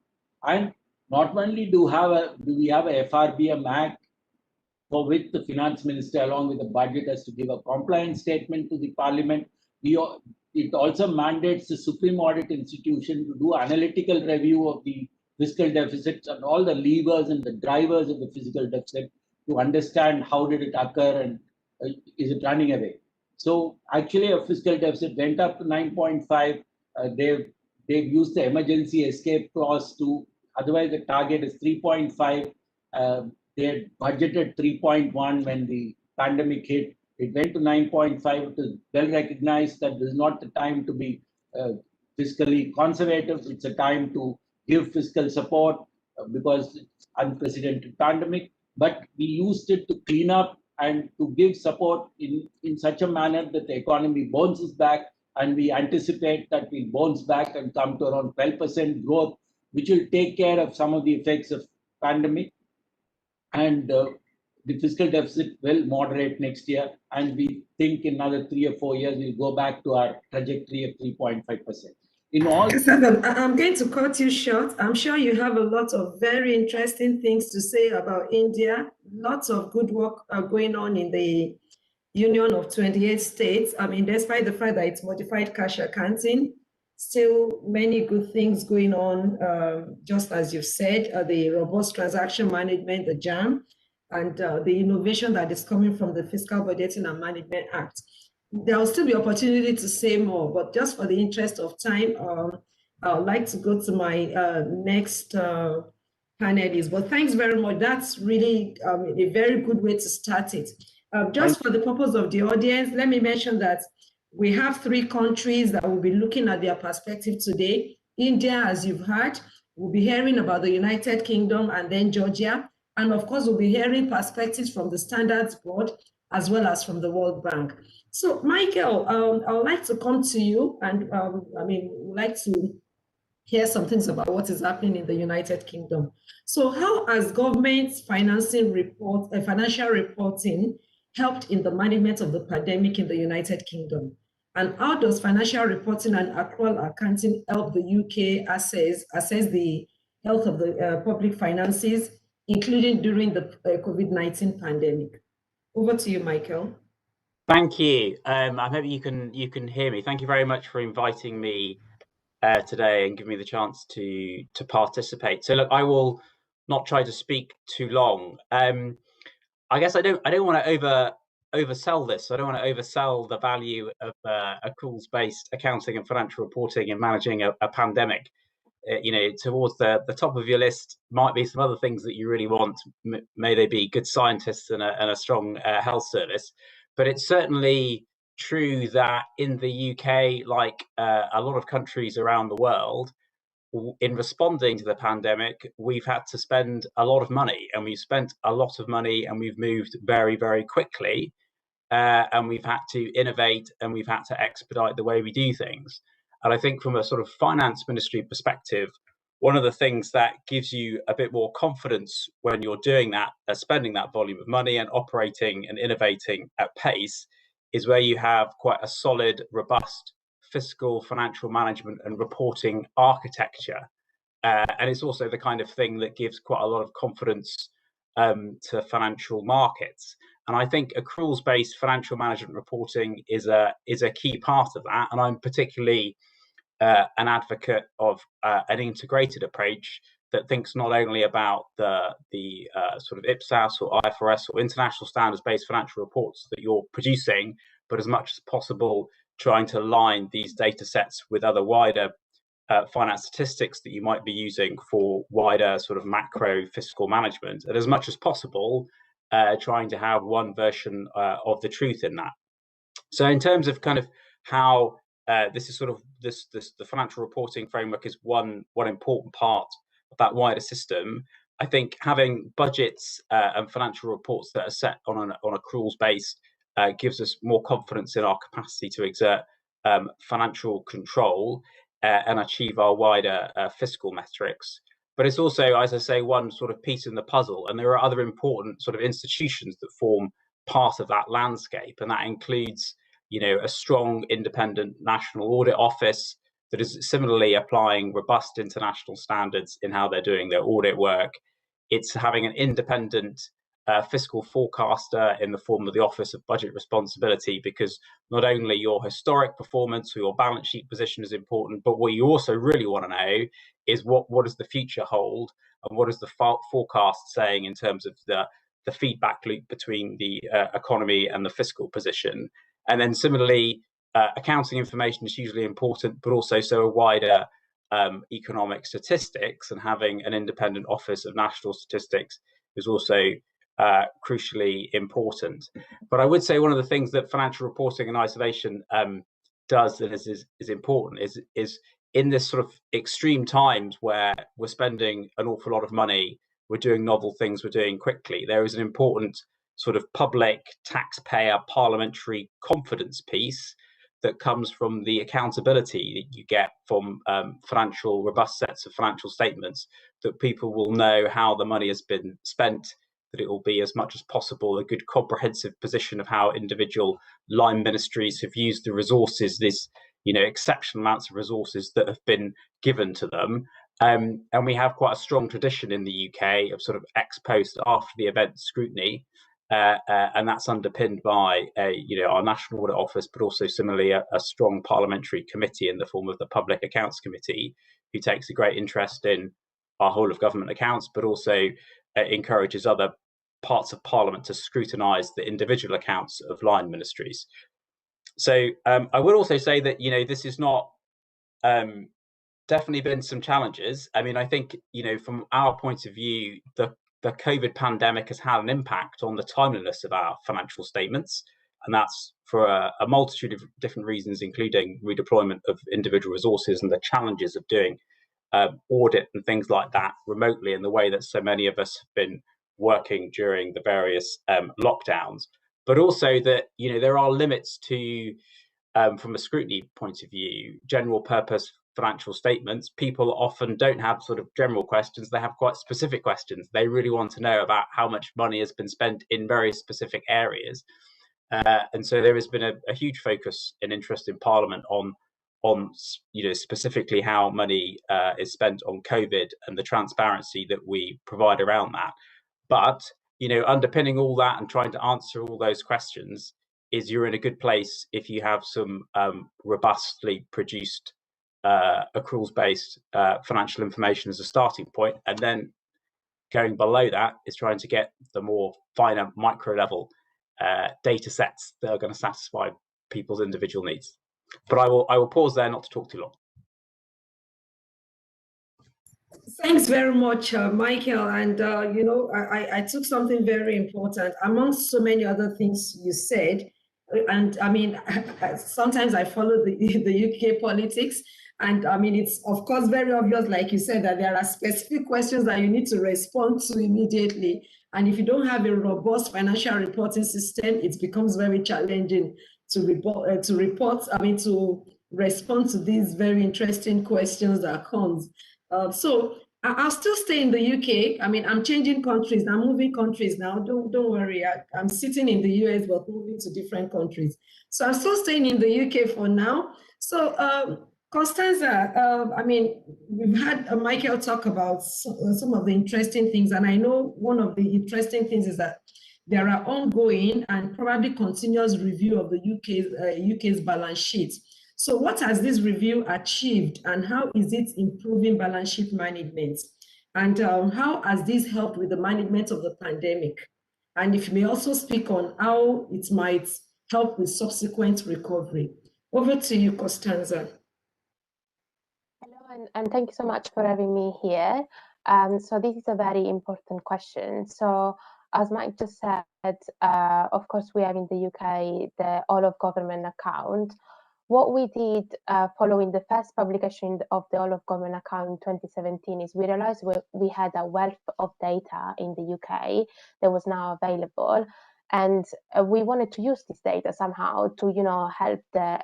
And not only do we have a FRBM Act, for which the finance minister, along with the budget, has to give a compliance statement to the parliament. It also mandates the Supreme Audit Institution to do analytical review of the fiscal deficits and all the levers and the drivers of the fiscal deficit to understand how did it occur and is it running away. So actually a fiscal deficit went up to 9.5. They've used the emergency escape clause to, otherwise the target is 3.5. They had budgeted 3.1 when the pandemic hit. It went to 9.5. It is well recognized that this is not the time to be fiscally conservative. It's a time to give fiscal support because it's unprecedented pandemic. but we used it to clean up and to give support in such a manner that the economy bounces back, and we anticipate that we'll bounce back and come to around 12% growth, which will take care of some of the effects of pandemic. And the fiscal deficit will moderate next year, and we think in another 3 or 4 years we'll go back to our trajectory of 3.5%. In all, I'm going to cut you short. I'm sure you have a lot of very interesting things to say about India. Lots of good work going on in the Union of 28 states. I mean, despite the fact that it's modified cash accounting, still many good things going on, just as you've said, the robust transaction management, the JAM, and the innovation that is coming from the Fiscal Budgeting and Management Act. There will still be opportunity to say more, but just for the interest of time, I would like to go to my next panelist. But thanks very much. That's really a very good way to start it. Just for the purpose of the audience, let me mention that we have 3 countries that will be looking at their perspective today. India, as you've heard, we'll be hearing about the United Kingdom and then Georgia. And of course, we'll be hearing perspectives from the Standards Board as well as from the World Bank. So, Michael, I would like to come to you, and we'd like to hear some things about what is happening in the United Kingdom. So, how has government's financial reporting helped in the management of the pandemic in the United Kingdom? And how does financial reporting and accrual accounting help the UK assess the health of the public finances, including during the COVID-19 pandemic? Over to you, Michael. Thank you. I hope you can hear me. Thank you very much for inviting me today and giving me the chance to participate. So look, I will not try to speak too long. I guess I don't want to oversell this. I don't want to oversell the value of accruals-based accounting and financial reporting in managing a pandemic. Towards the top of your list might be some other things that you really want. May they be good scientists and a strong health service. But it's certainly true that in the UK, like a lot of countries around the world, in responding to the pandemic, we've had to spend a lot of money, and we've spent a lot of money, and we've moved very, very quickly, and we've had to innovate, and we've had to expedite the way we do things. And I think from a sort of finance ministry perspective, one of the things that gives you a bit more confidence when you're doing that, spending that volume of money and operating and innovating at pace, is where you have quite a solid, robust fiscal, financial management and reporting architecture. And it's also the kind of thing that gives quite a lot of confidence to financial markets. And I think accruals-based financial management reporting is a key part of that. And I'm particularly an advocate of an integrated approach that thinks not only about the sort of IPSAS or IFRS or international standards-based financial reports that you're producing, but as much as possible trying to align these data sets with other wider finance statistics that you might be using for wider sort of macro fiscal management, and as much as possible trying to have one version of the truth in that. So in terms of kind of how this is sort of the financial reporting framework is one important part of that wider system. I think having budgets and financial reports that are set on accruals based gives us more confidence in our capacity to exert financial control and achieve our wider fiscal metrics. But it's also, as I say, one sort of piece in the puzzle, and there are other important sort of institutions that form part of that landscape, and that includes, a strong independent national audit office that is similarly applying robust international standards in how they're doing their audit work. It's having an independent fiscal forecaster in the form of the Office of Budget Responsibility, because not only your historic performance or your balance sheet position is important, but what you also really want to know is what does the future hold, and what is the forecast saying in terms of the feedback loop between the economy and the fiscal position. And then similarly, accounting information is hugely important, but also so a wider economic statistics, and having an independent Office of National Statistics is also crucially important. But I would say one of the things that financial reporting in isolation does that is important is in this sort of extreme times where we're spending an awful lot of money we're doing novel things, we're doing quickly. There is an important sort of public, taxpayer, parliamentary confidence piece that comes from the accountability that you get from robust sets of financial statements, that people will know how the money has been spent, that it will be as much as possible a good comprehensive position of how individual line ministries have used the resources, this exceptional amounts of resources that have been given to them. And we have quite a strong tradition in the UK of sort of ex post, after the event scrutiny, and that's underpinned by our National Audit Office, but also similarly a strong parliamentary committee in the form of the Public Accounts Committee, who takes a great interest in our whole of government accounts, but also encourages other parts of Parliament to scrutinise the individual accounts of line ministries. So I would also say that this is not definitely been some challenges. I mean, I think from our point of view, the COVID pandemic has had an impact on the timeliness of our financial statements, and that's for a multitude of different reasons, including redeployment of individual resources and the challenges of doing audit and things like that remotely in the way that so many of us have been working during the various lockdowns. But also that there are limits to, from a scrutiny point of view, general purpose financial statements. People often don't have sort of general questions, they have quite specific questions. They really want to know about how much money has been spent in very specific areas. And so there has been a huge focus and interest in Parliament on specifically how money is spent on COVID and the transparency that we provide around that. But underpinning all that and trying to answer all those questions is you're in a good place if you have some robustly produced accruals-based financial information as a starting point, and then going below that is trying to get the more finer micro level data sets that are going to satisfy people's individual needs. But I will pause there not to talk too long. Thanks very much, Michael. And, I took something very important amongst so many other things you said. And I mean, sometimes I follow the UK politics. And I mean, it's of course very obvious, like you said, that there are specific questions that you need to respond to immediately. And if you don't have a robust financial reporting system, it becomes very challenging to respond to these very interesting questions that comes. So I'll still stay in the UK. I mean, I'm changing countries. I'm moving countries now. Don't worry. I'm sitting in the US, but moving to different countries. So I'm still staying in the UK for now. So Constanza, I mean, we've had Michael talk about some of the interesting things. And I know one of the interesting things is that there are ongoing and probably continuous review of the UK's balance sheet. So what has this review achieved, and how is it improving balance sheet management? And how has this helped with the management of the pandemic? And if you may also speak on how it might help with subsequent recovery. Over to you, Constanza. Hello, and thank you so much for having me here. So this is a very important question. So as Mike just said, of course, we have in the UK the all of government account. What we did following the first publication of the all of government account in 2017 is we realized we had a wealth of data in the UK that was now available. And we wanted to use this data somehow to, help the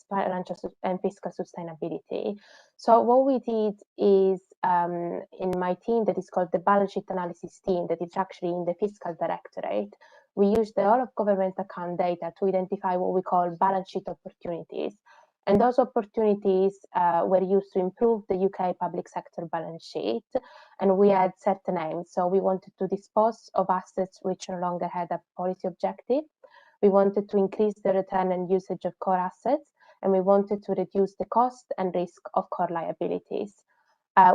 financial and fiscal sustainability. So what we did is in my team that is called the balance sheet analysis team, that is actually in the fiscal directorate, we used the all of government account data to identify what we call balance sheet opportunities. And those opportunities were used to improve the UK public sector balance sheet. And we had certain aims. So we wanted to dispose of assets which no longer had a policy objective. We wanted to increase the return and usage of core assets. And we wanted to reduce the cost and risk of core liabilities.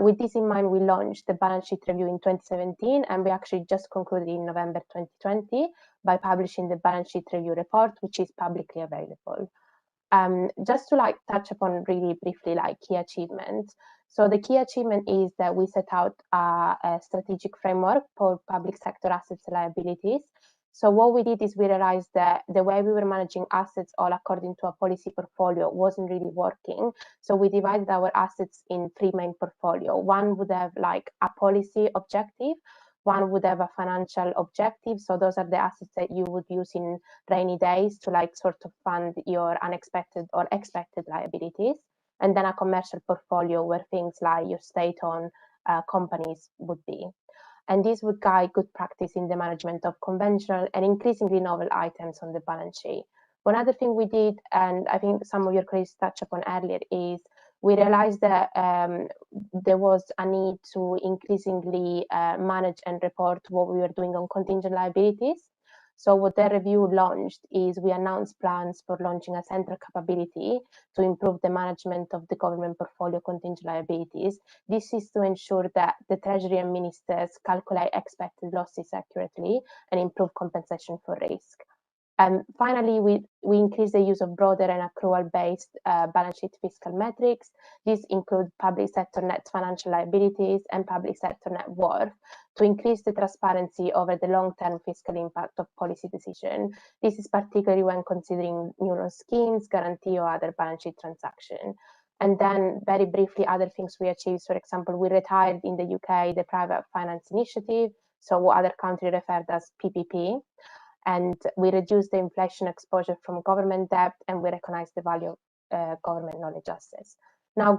With this in mind, we launched the balance sheet review in 2017, and we actually just concluded in November 2020 by publishing the balance sheet review report, which is publicly available. Just to touch upon really briefly key achievements. So the key achievement is that we set out a strategic framework for public sector assets and liabilities. So what we did is we realized that the way we were managing assets all according to a policy portfolio wasn't really working. So we divided our assets in 3 main portfolio. One would have like a policy objective, one would have a financial objective. So those are the assets that you would use in rainy days to like sort of fund your unexpected or expected liabilities. And then a commercial portfolio where things like your state-owned companies would be. And this would guide good practice in the management of conventional and increasingly novel items on the balance sheet. One other thing we did, and I think some of your colleagues touched upon earlier, is we realized that there was a need to increasingly manage and report what we were doing on contingent liabilities. So what the review launched is we announced plans for launching a central capability to improve the management of the government portfolio contingent liabilities. This is to ensure that the Treasury and ministers calculate expected losses accurately and improve compensation for risk. Finally, we increase the use of broader and accrual-based balance sheet fiscal metrics. These include public sector net financial liabilities and public sector net worth to increase the transparency over the long-term fiscal impact of policy decision. This is particularly when considering new loan schemes, guarantee, or other balance sheet transaction. And then very briefly, other things we achieved. For example, we retired in the UK the Private Finance Initiative, so what other countries referred as PPP. And we reduced the inflation exposure from government debt, and we recognize the value of government knowledge assets. Now,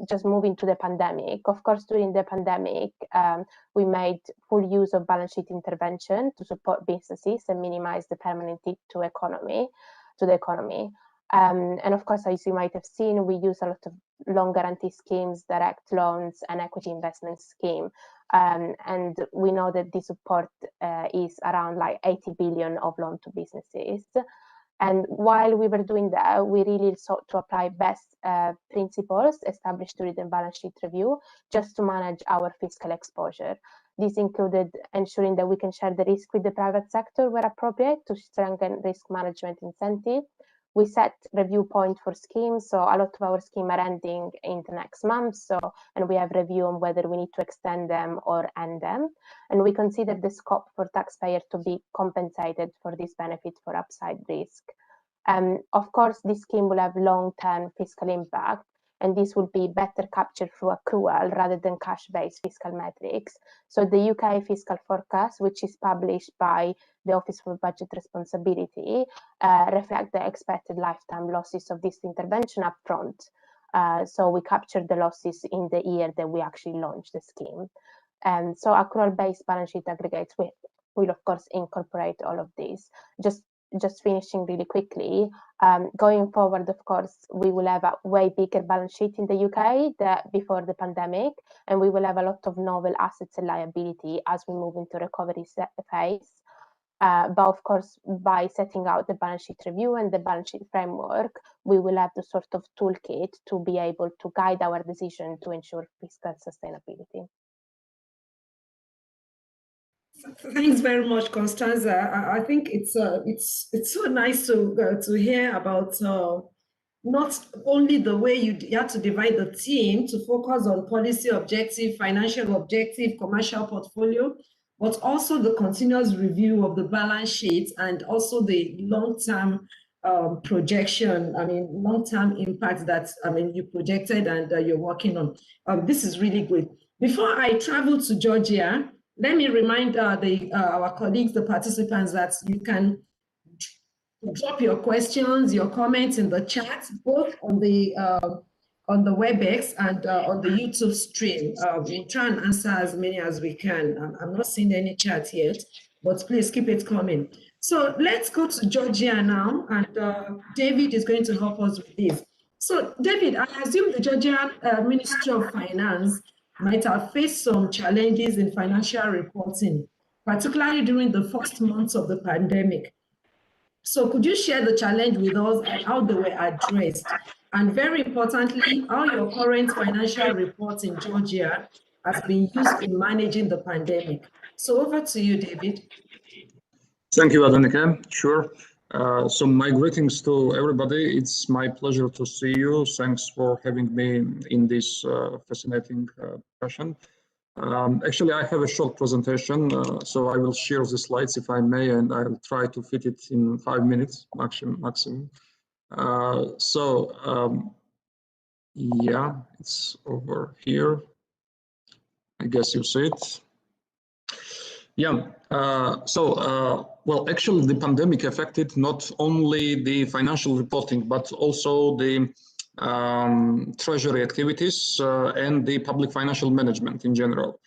just moving to the pandemic, of course, during the pandemic, we made full use of balance sheet intervention to support businesses and minimize the permanent hit to the economy. And of course, as you might have seen, we use a lot of loan guarantee schemes, direct loans, and equity investment scheme. And we know that this support is around like 80 billion of loan to businesses. And while we were doing that, we really sought to apply best principles established during the balance sheet review just to manage our fiscal exposure. This included ensuring that we can share the risk with the private sector where appropriate to strengthen risk management incentive. We set review point for schemes, so a lot of our schemes are ending in the next month, and we have review on whether we need to extend them or end them. And we consider the scope for taxpayers to be compensated for this benefit for upside risk. Of course, this scheme will have long-term fiscal impact, and this will be better captured through accrual rather than cash-based fiscal metrics. So the UK fiscal forecast, which is published by the Office for Budget Responsibility, reflect the expected lifetime losses of this intervention upfront. So we captured the losses in the year that we actually launched the scheme. So accrual-based balance sheet aggregates will of course incorporate all of these. Just finishing really quickly, going forward, of course, we will have a way bigger balance sheet in the UK than before the pandemic, and we will have a lot of novel assets and liability as we move into recovery phase. But of course, by setting out the balance sheet review and the balance sheet framework, we will have the sort of toolkit to be able to guide our decision to ensure fiscal sustainability. Thanks very much, Constanza. I think it's so nice to hear about not only the way you have to divide the team to focus on policy objective, financial objective, commercial portfolio, but also the continuous review of the balance sheet and also the long-term projection, long-term impact that, you projected and you're working on. This is really good. Before I travel to Georgia, let me remind our colleagues, the participants, that you can drop your questions, your comments in the chat, both on the WebEx and on the YouTube stream. We'll try and answer as many as we can. I'm not seeing any chat yet, but please keep it coming. So let's go to Georgia now, and David is going to help us with this. So David, I assume the Georgian Ministry of Finance might have faced some challenges in financial reporting, particularly during the first months of the pandemic. So could you share the challenge with us and how they were addressed? And very importantly, how your current financial report in Georgia has been used in managing the pandemic. So over to you, David. Thank you, Adanike. Sure. So my greetings to everybody. It's my pleasure to see you. Thanks for having me in this fascinating session. Actually, I have a short presentation, so I will share the slides if I may, and I'll try to fit it in 5 minutes maximum. Yeah, it's over here. I guess you see it. Yeah, well, actually the pandemic affected not only the financial reporting, but also the treasury activities and the public financial management in general.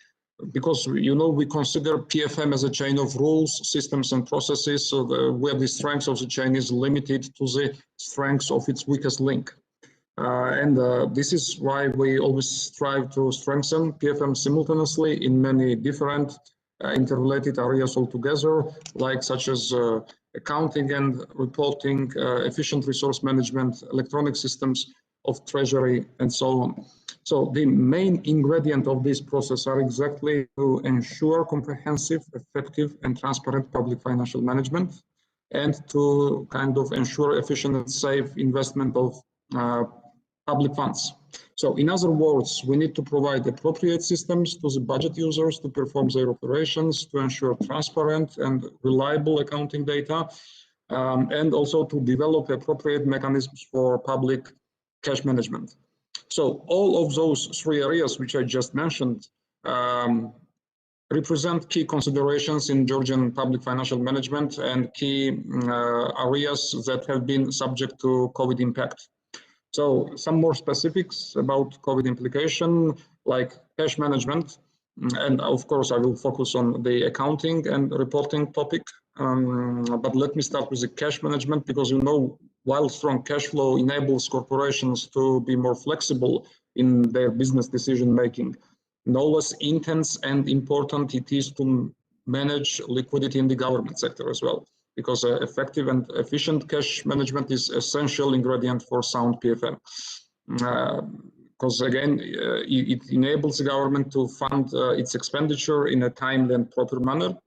Because, you know, we consider PFM as a chain of rules, systems and processes, so where the strength of the chain is limited to the strength of its weakest link. This is why we always strive to strengthen PFM simultaneously in many different interrelated areas altogether, like such as accounting and reporting, efficient resource management, electronic systems of treasury, and so on. So the main ingredient of this process are exactly to ensure comprehensive, effective, and transparent public financial management, and to kind of ensure efficient and safe investment of public funds. So in other words, we need to provide appropriate systems to the budget users to perform their operations, to ensure transparent and reliable accounting data, and also to develop appropriate mechanisms for public cash management. So all of those 3 areas which I just mentioned represent key considerations in Georgian public financial management and key areas that have been subject to COVID impact. So some more specifics about COVID implication, like cash management, and of course I will focus on the accounting and reporting topic. But let me start with the cash management, because, you know, while strong cash flow enables corporations to be more flexible in their business decision making, no less intense and important it is to manage liquidity in the government sector as well, because effective and efficient cash management is essential ingredient for sound PFM. Because again, it enables the government to fund its expenditure in a timely and proper manner.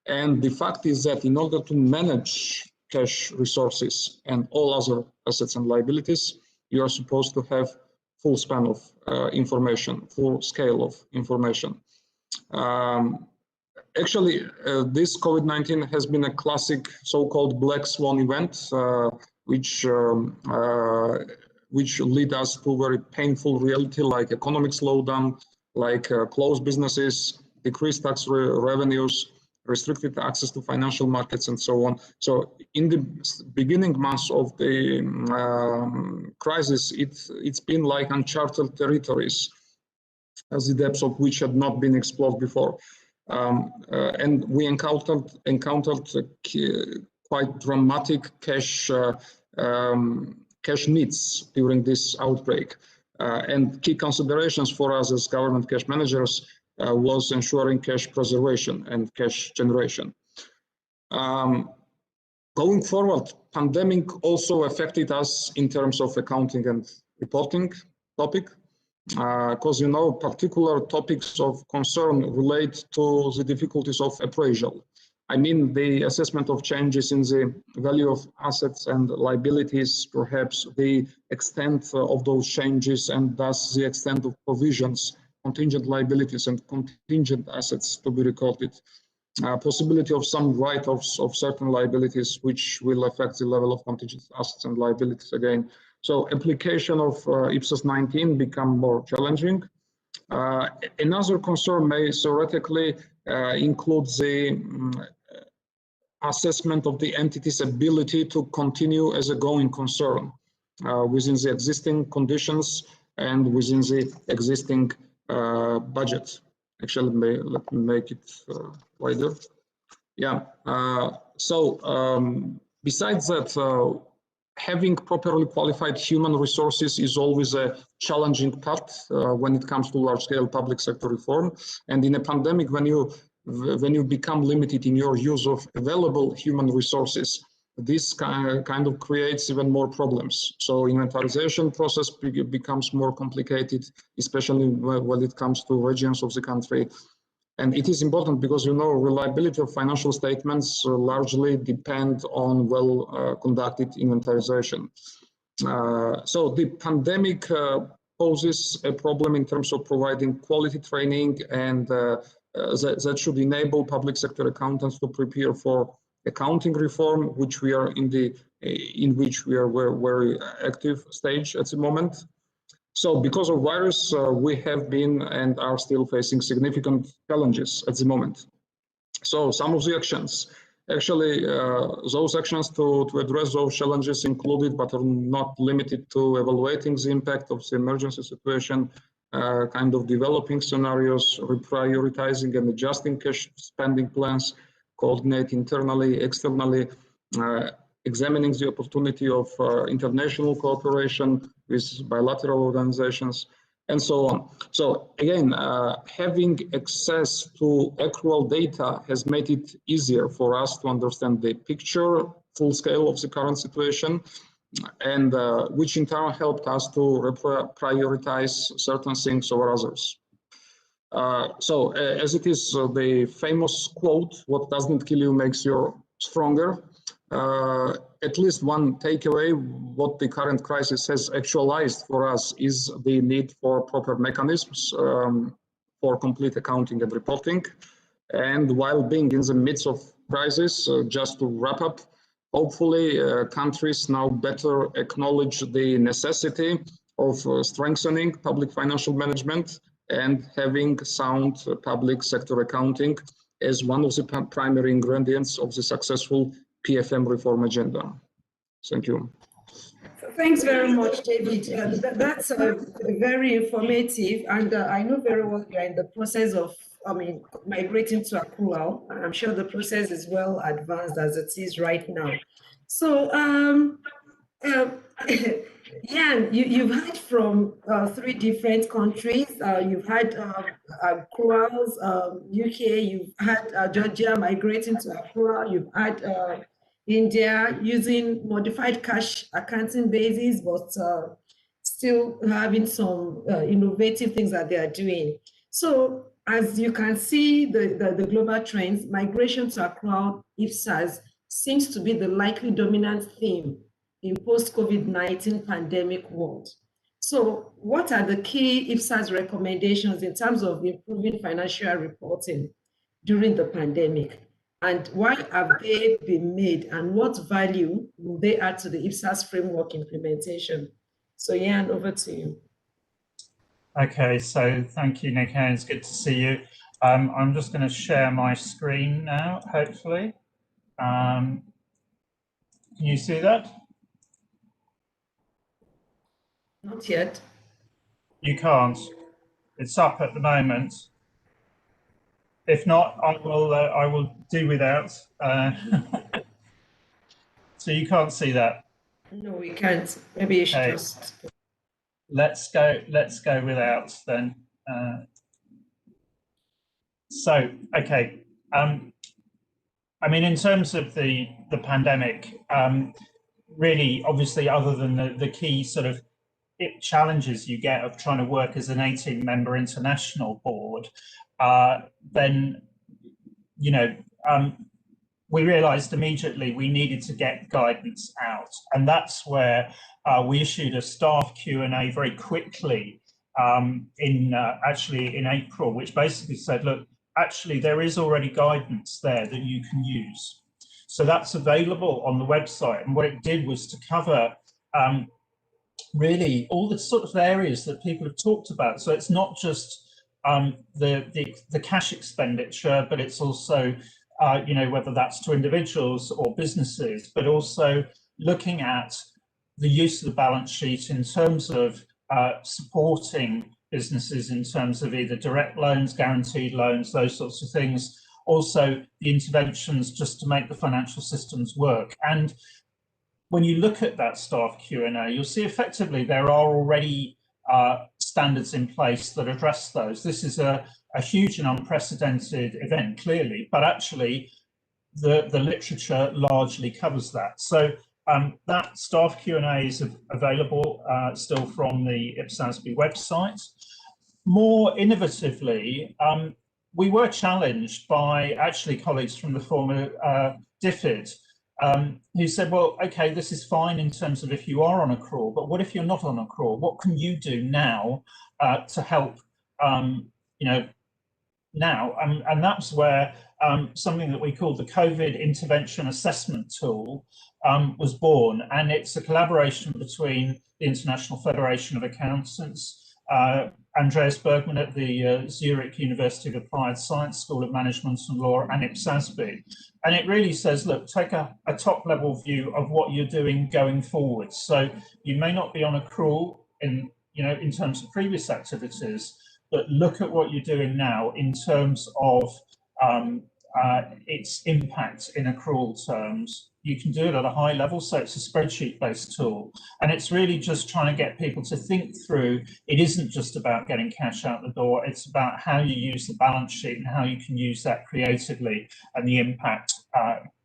And the fact is that in order to manage cash resources and all other assets and liabilities, you are supposed to have full span of information, full scale of information. Actually, this COVID-19 has been a classic so-called black swan event, which lead us to very painful reality, like economic slowdown, like closed businesses, decreased tax revenues, restricted access to financial markets, and so on. So in the beginning months of the crisis, it's been like uncharted territories, as the depths of which had not been explored before. And we encountered quite dramatic cash needs during this outbreak. And key considerations for us as government cash managers was ensuring cash preservation and cash generation. Going forward, pandemic also affected us in terms of accounting and reporting topic. Because, you know, particular topics of concern relate to the difficulties of appraisal. I mean, the assessment of changes in the value of assets and liabilities, perhaps the extent of those changes, and thus the extent of provisions, contingent liabilities and contingent assets to be recorded. Possibility of some write-offs of certain liabilities, which will affect the level of contingent assets and liabilities again. So application of IPSAS 19 become more challenging. Another concern may theoretically include the assessment of the entity's ability to continue as a going concern within the existing conditions and within the existing budget. Actually, let me make it wider. Yeah, besides that, having properly qualified human resources is always a challenging part when it comes to large-scale public sector reform. And in a pandemic, when you become limited in your use of available human resources, this kind of creates even more problems. So inventarization process becomes more complicated, especially when it comes to regions of the country. And it is important because, you know, reliability of financial statements largely depend on well conducted inventarization. So the pandemic poses a problem in terms of providing quality training, and that should enable public sector accountants to prepare for accounting reform, which we are in which we are very active stage at the moment. So because of virus, we have been and are still facing significant challenges at the moment. So some of the actions, actually, those actions to address those challenges included, but are not limited to, evaluating the impact of the emergency situation, kind of developing scenarios, reprioritizing and adjusting cash spending plans, coordinate internally, externally, examining the opportunity of international cooperation with bilateral organizations, and so on. So again, having access to accrual data has made it easier for us to understand the picture, full scale of the current situation, and which in turn helped us to prioritize certain things over others. So as it is the famous quote, "What doesn't kill you makes you stronger." At least one takeaway, what the current crisis has actualized for us is the need for proper mechanisms for complete accounting and reporting. And while being in the midst of crisis, just to wrap up, hopefully countries now better acknowledge the necessity of strengthening public financial management and having sound public sector accounting as one of the primary ingredients of the successful PFM reform agenda. Thank you. Thanks very much, David. That's very informative, and I know very well you're in the process of, migrating to accrual. I'm sure the process is well advanced as it is right now. So, Jan, you've had from 3 different countries. You've had accruals, UK, you've had Georgia migrating to accrual, you've had India using modified cash accounting basis, but still having some innovative things that they are doing. So as you can see, the global trends, migration to accrual IFSAs seems to be the likely dominant theme in post-COVID-19 pandemic world. So what are the key IFSAs recommendations in terms of improving financial reporting during the pandemic? And why have they been made, and what value will they add to the IFSAS framework implementation? So Jan, over to you. Okay, so thank you, Nick. It's good to see you. I'm just going to share my screen now, hopefully. Can you see that? Not yet. You can't. It's up at the moment. If not, I will do without. So you can't see that? No, we can't. Maybe you should just. Let's go without then. So, okay. I mean, in terms of the pandemic, really, obviously, other than the key sort of challenges you get of trying to work as an 18-member international board, then, you know, we realized immediately we needed to get guidance out. And that's where we issued a staff Q&A very quickly actually in April, which basically said, look, actually there is already guidance there that you can use. So that's available on the website. And what it did was to cover really all the sort of areas that people have talked about. So it's not just the cash expenditure, but it's also you know, whether that's to individuals or businesses, but also looking at the use of the balance sheet in terms of supporting businesses in terms of either direct loans, guaranteed loans, those sorts of things. Also the interventions just to make the financial systems work. And when you look at that staff Q&A, you'll see effectively there are already standards in place that address those. This is a huge and unprecedented event, clearly, but actually the literature largely covers that. So that staff Q&A is available still from the IPSASB website. More innovatively, we were challenged by actually colleagues from the former DFID who said, well, okay, this is fine in terms of if you are on accrual, but what if you're not on accrual? What can you do now to help, now? And that's where something that we call the COVID intervention assessment tool was born. And it's a collaboration between the International Federation of Accountants, Andreas Bergman at the Zurich University of Applied Science School of Management and Law, and IPSASB. And it really says, look, take a top level view of what you're doing going forward. So you may not be on accrual in terms of previous activities, but look at what you're doing now in terms of its impact in accrual terms. You can do it at a high level, so it's a spreadsheet-based tool. And it's really just trying to get people to think through, it isn't just about getting cash out the door, it's about how you use the balance sheet and how you can use that creatively and the impact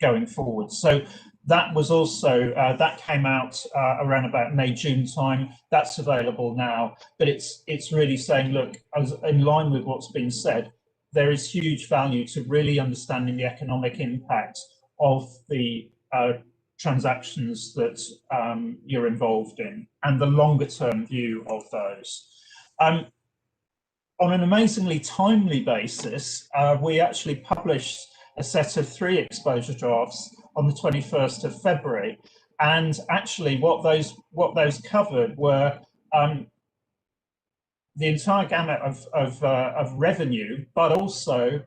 going forward. So that was also, that came out around about May, June time. That's available now, but it's really saying, look, as in line with what's been said, there is huge value to really understanding the economic impact of the transactions that you're involved in and the longer term view of those. On an amazingly timely basis, we actually published a set of 3 exposure drafts on the 21st of February. And actually what those covered were the entire gamut of revenue, but also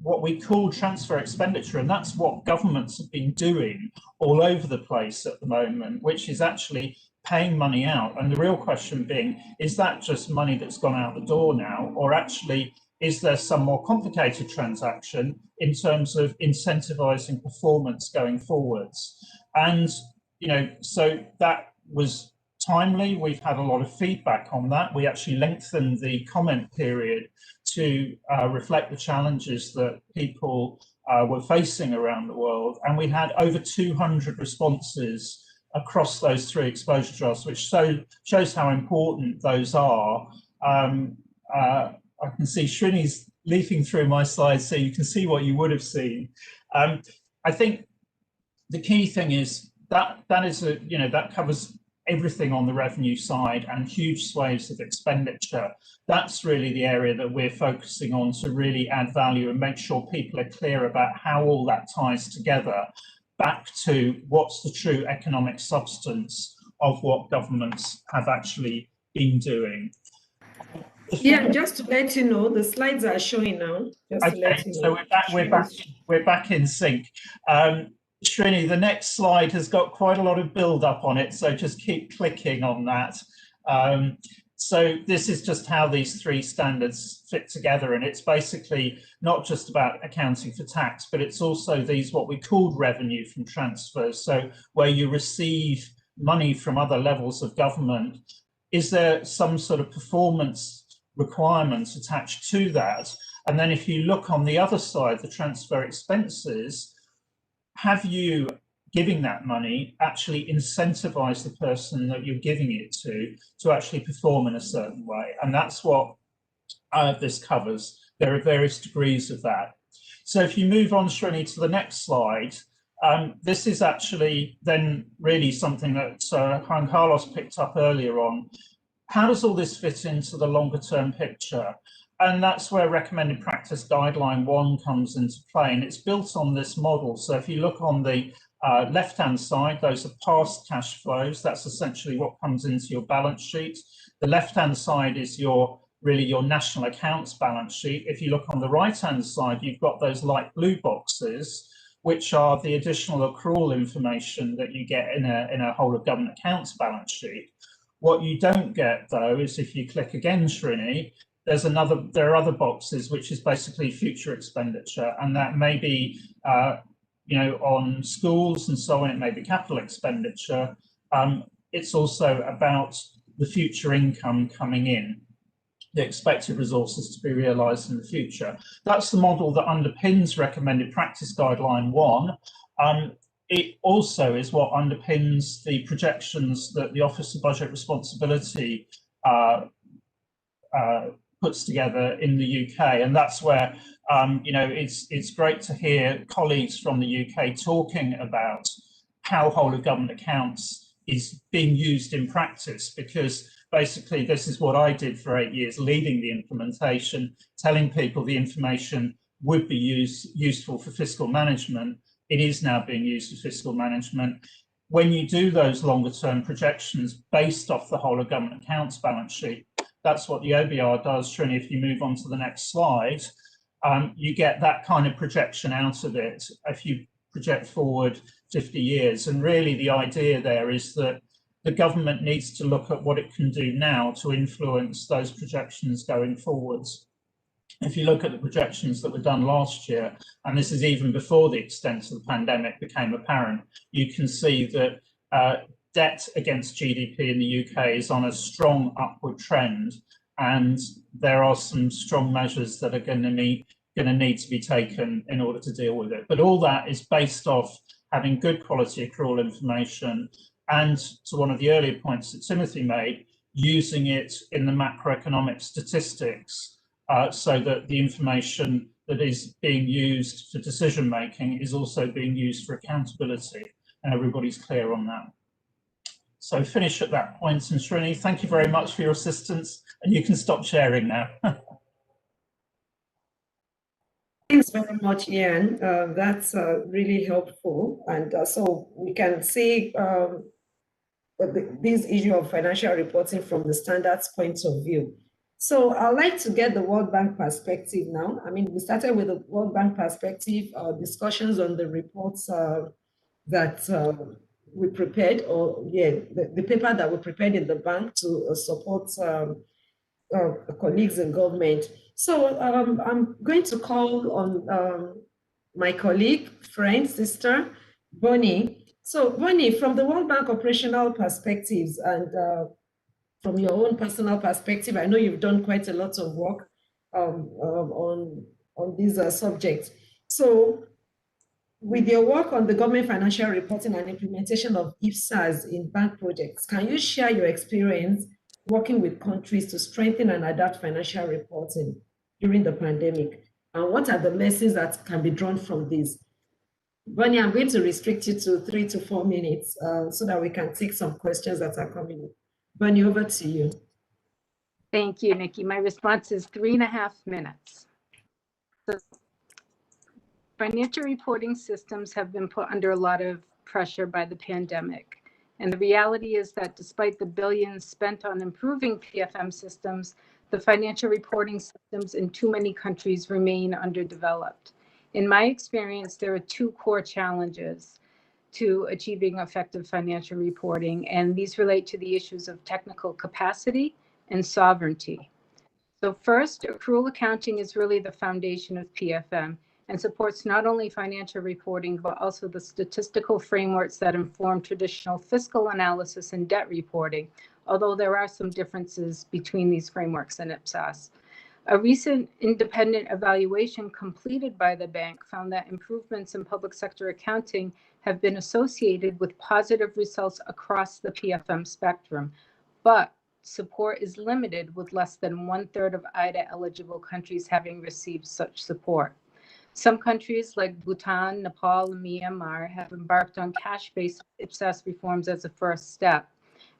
what we call transfer expenditure, and that's what governments have been doing all over the place at the moment, which is actually paying money out. And the real question being, is that just money that's gone out the door now, or actually is there some more complicated transaction in terms of incentivizing performance going forwards? And so that was timely. We've had a lot of feedback on that. We actually lengthened the comment period to reflect the challenges that people were facing around the world. And we had over 200 responses across those 3 exposure drafts, which shows how important those are. I can see Srini's leafing through my slides, so you can see what you would have seen. I think the key thing is that that covers everything on the revenue side and huge swathes of expenditure. That's really the area that we're focusing on to really add value and make sure people are clear about how all that ties together back to what's the true economic substance of what governments have actually been doing. Yeah, just to let you know, the slides are showing now. Just to let you know. So we're back in sync. Srini, the next slide has got quite a lot of build up on it, so just keep clicking on that. So this is just how these 3 standards fit together, and it's basically not just about accounting for tax, but it's also these what we called revenue from transfers. So where you receive money from other levels of government, is there some sort of performance requirements attached to that? And then if you look on the other side, the transfer expenses, have you giving that money actually incentivize the person that you're giving it to actually perform in a certain way? And that's what this covers. There are various degrees of that. So if you move on, Srini, to the next slide, this is actually then really something that Juan Carlos picked up earlier on. How does all this fit into the longer term picture? And that's where recommended practice guideline 1 comes into play, and it's built on this model. So if you look on the left-hand side, those are past cash flows. That's essentially what comes into your balance sheet. The left-hand side is really your national accounts balance sheet. If you look on the right-hand side, you've got those light blue boxes, which are the additional accrual information that you get in a whole of government accounts balance sheet. What you don't get, though, is if you click again, Srini, there are other boxes, which is basically future expenditure, and that may be on schools and so on. It may be capital expenditure. It's also about the future income coming in, the expected resources to be realised in the future. That's the model that underpins recommended practice guideline 1. It also is what underpins the projections that the Office of Budget Responsibility puts together in the UK, and that's where you know, it's great to hear colleagues from the UK talking about how whole of government accounts is being used in practice, because basically this is what I did for 8 years, leading the implementation, telling people the information would be useful for fiscal management. It is now being used for fiscal management. When you do those longer term projections based off the whole of government accounts balance sheet, that's what the OBR does. Trini, if you move on to the next slide, you get that kind of projection out of it if you project forward 50 years. And really the idea there is that the government needs to look at what it can do now to influence those projections going forwards. If you look at the projections that were done last year, and this is even before the extent of the pandemic became apparent, you can see that debt against GDP in the UK is on a strong upward trend, and there are some strong measures that are going to need to be taken in order to deal with it. But all that is based off having good quality accrual information, and to one of the earlier points that Timothy made, using it in the macroeconomic statistics so that the information that is being used for decision making is also being used for accountability, and everybody's clear on that. So finish at that point, and Srini, thank you very much for your assistance, and you can stop sharing now. Thanks very much, Ian. That's really helpful. And so we can see this issue of financial reporting from the standards point of view. So I'd like to get the World Bank perspective now. I mean, we started with the World Bank perspective, discussions on the reports that we prepared, or the paper that we prepared in the bank to support colleagues in government. So I'm going to call on my colleague, friend, sister, Bonnie. So Bonnie, from the World Bank operational perspectives and from your own personal perspective, I know you've done quite a lot of work on these subjects. So with your work on the government financial reporting and implementation of IFSAs in bank projects, can you share your experience working with countries to strengthen and adapt financial reporting during the pandemic? And what are the lessons that can be drawn from this? Bonnie, I'm going to restrict you to 3 to 4 minutes so that we can take some questions that are coming in. Bonnie, over to you. Thank you, Nikki. My response is 3.5 minutes. So, financial reporting systems have been put under a lot of pressure by the pandemic. And the reality is that despite the billions spent on improving PFM systems, the financial reporting systems in too many countries remain underdeveloped. In my experience, there are 2 core challenges to achieving effective financial reporting, and these relate to the issues of technical capacity and sovereignty. So first, accrual accounting is really the foundation of PFM and supports not only financial reporting, but also the statistical frameworks that inform traditional fiscal analysis and debt reporting, although there are some differences between these frameworks and IPSAS. A recent independent evaluation completed by the bank found that improvements in public sector accounting have been associated with positive results across the PFM spectrum, but support is limited, with less than 1/3 of IDA eligible countries having received such support. Some countries like Bhutan, Nepal, and Myanmar have embarked on cash-based IPSAS reforms as a first step,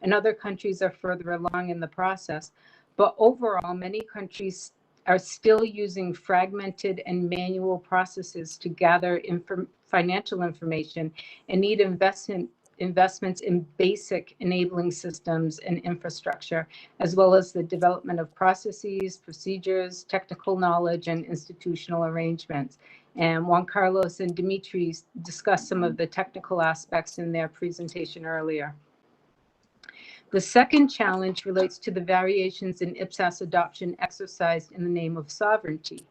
and other countries are further along in the process. But overall, many countries are still using fragmented and manual processes to gather financial information and need investments in basic enabling systems and infrastructure, as well as the development of processes, procedures, technical knowledge, and institutional arrangements. And Juan Carlos and Dimitri discussed some of the technical aspects in their presentation earlier. The second challenge relates to the variations in IPSAS adoption exercised in the name of sovereignty.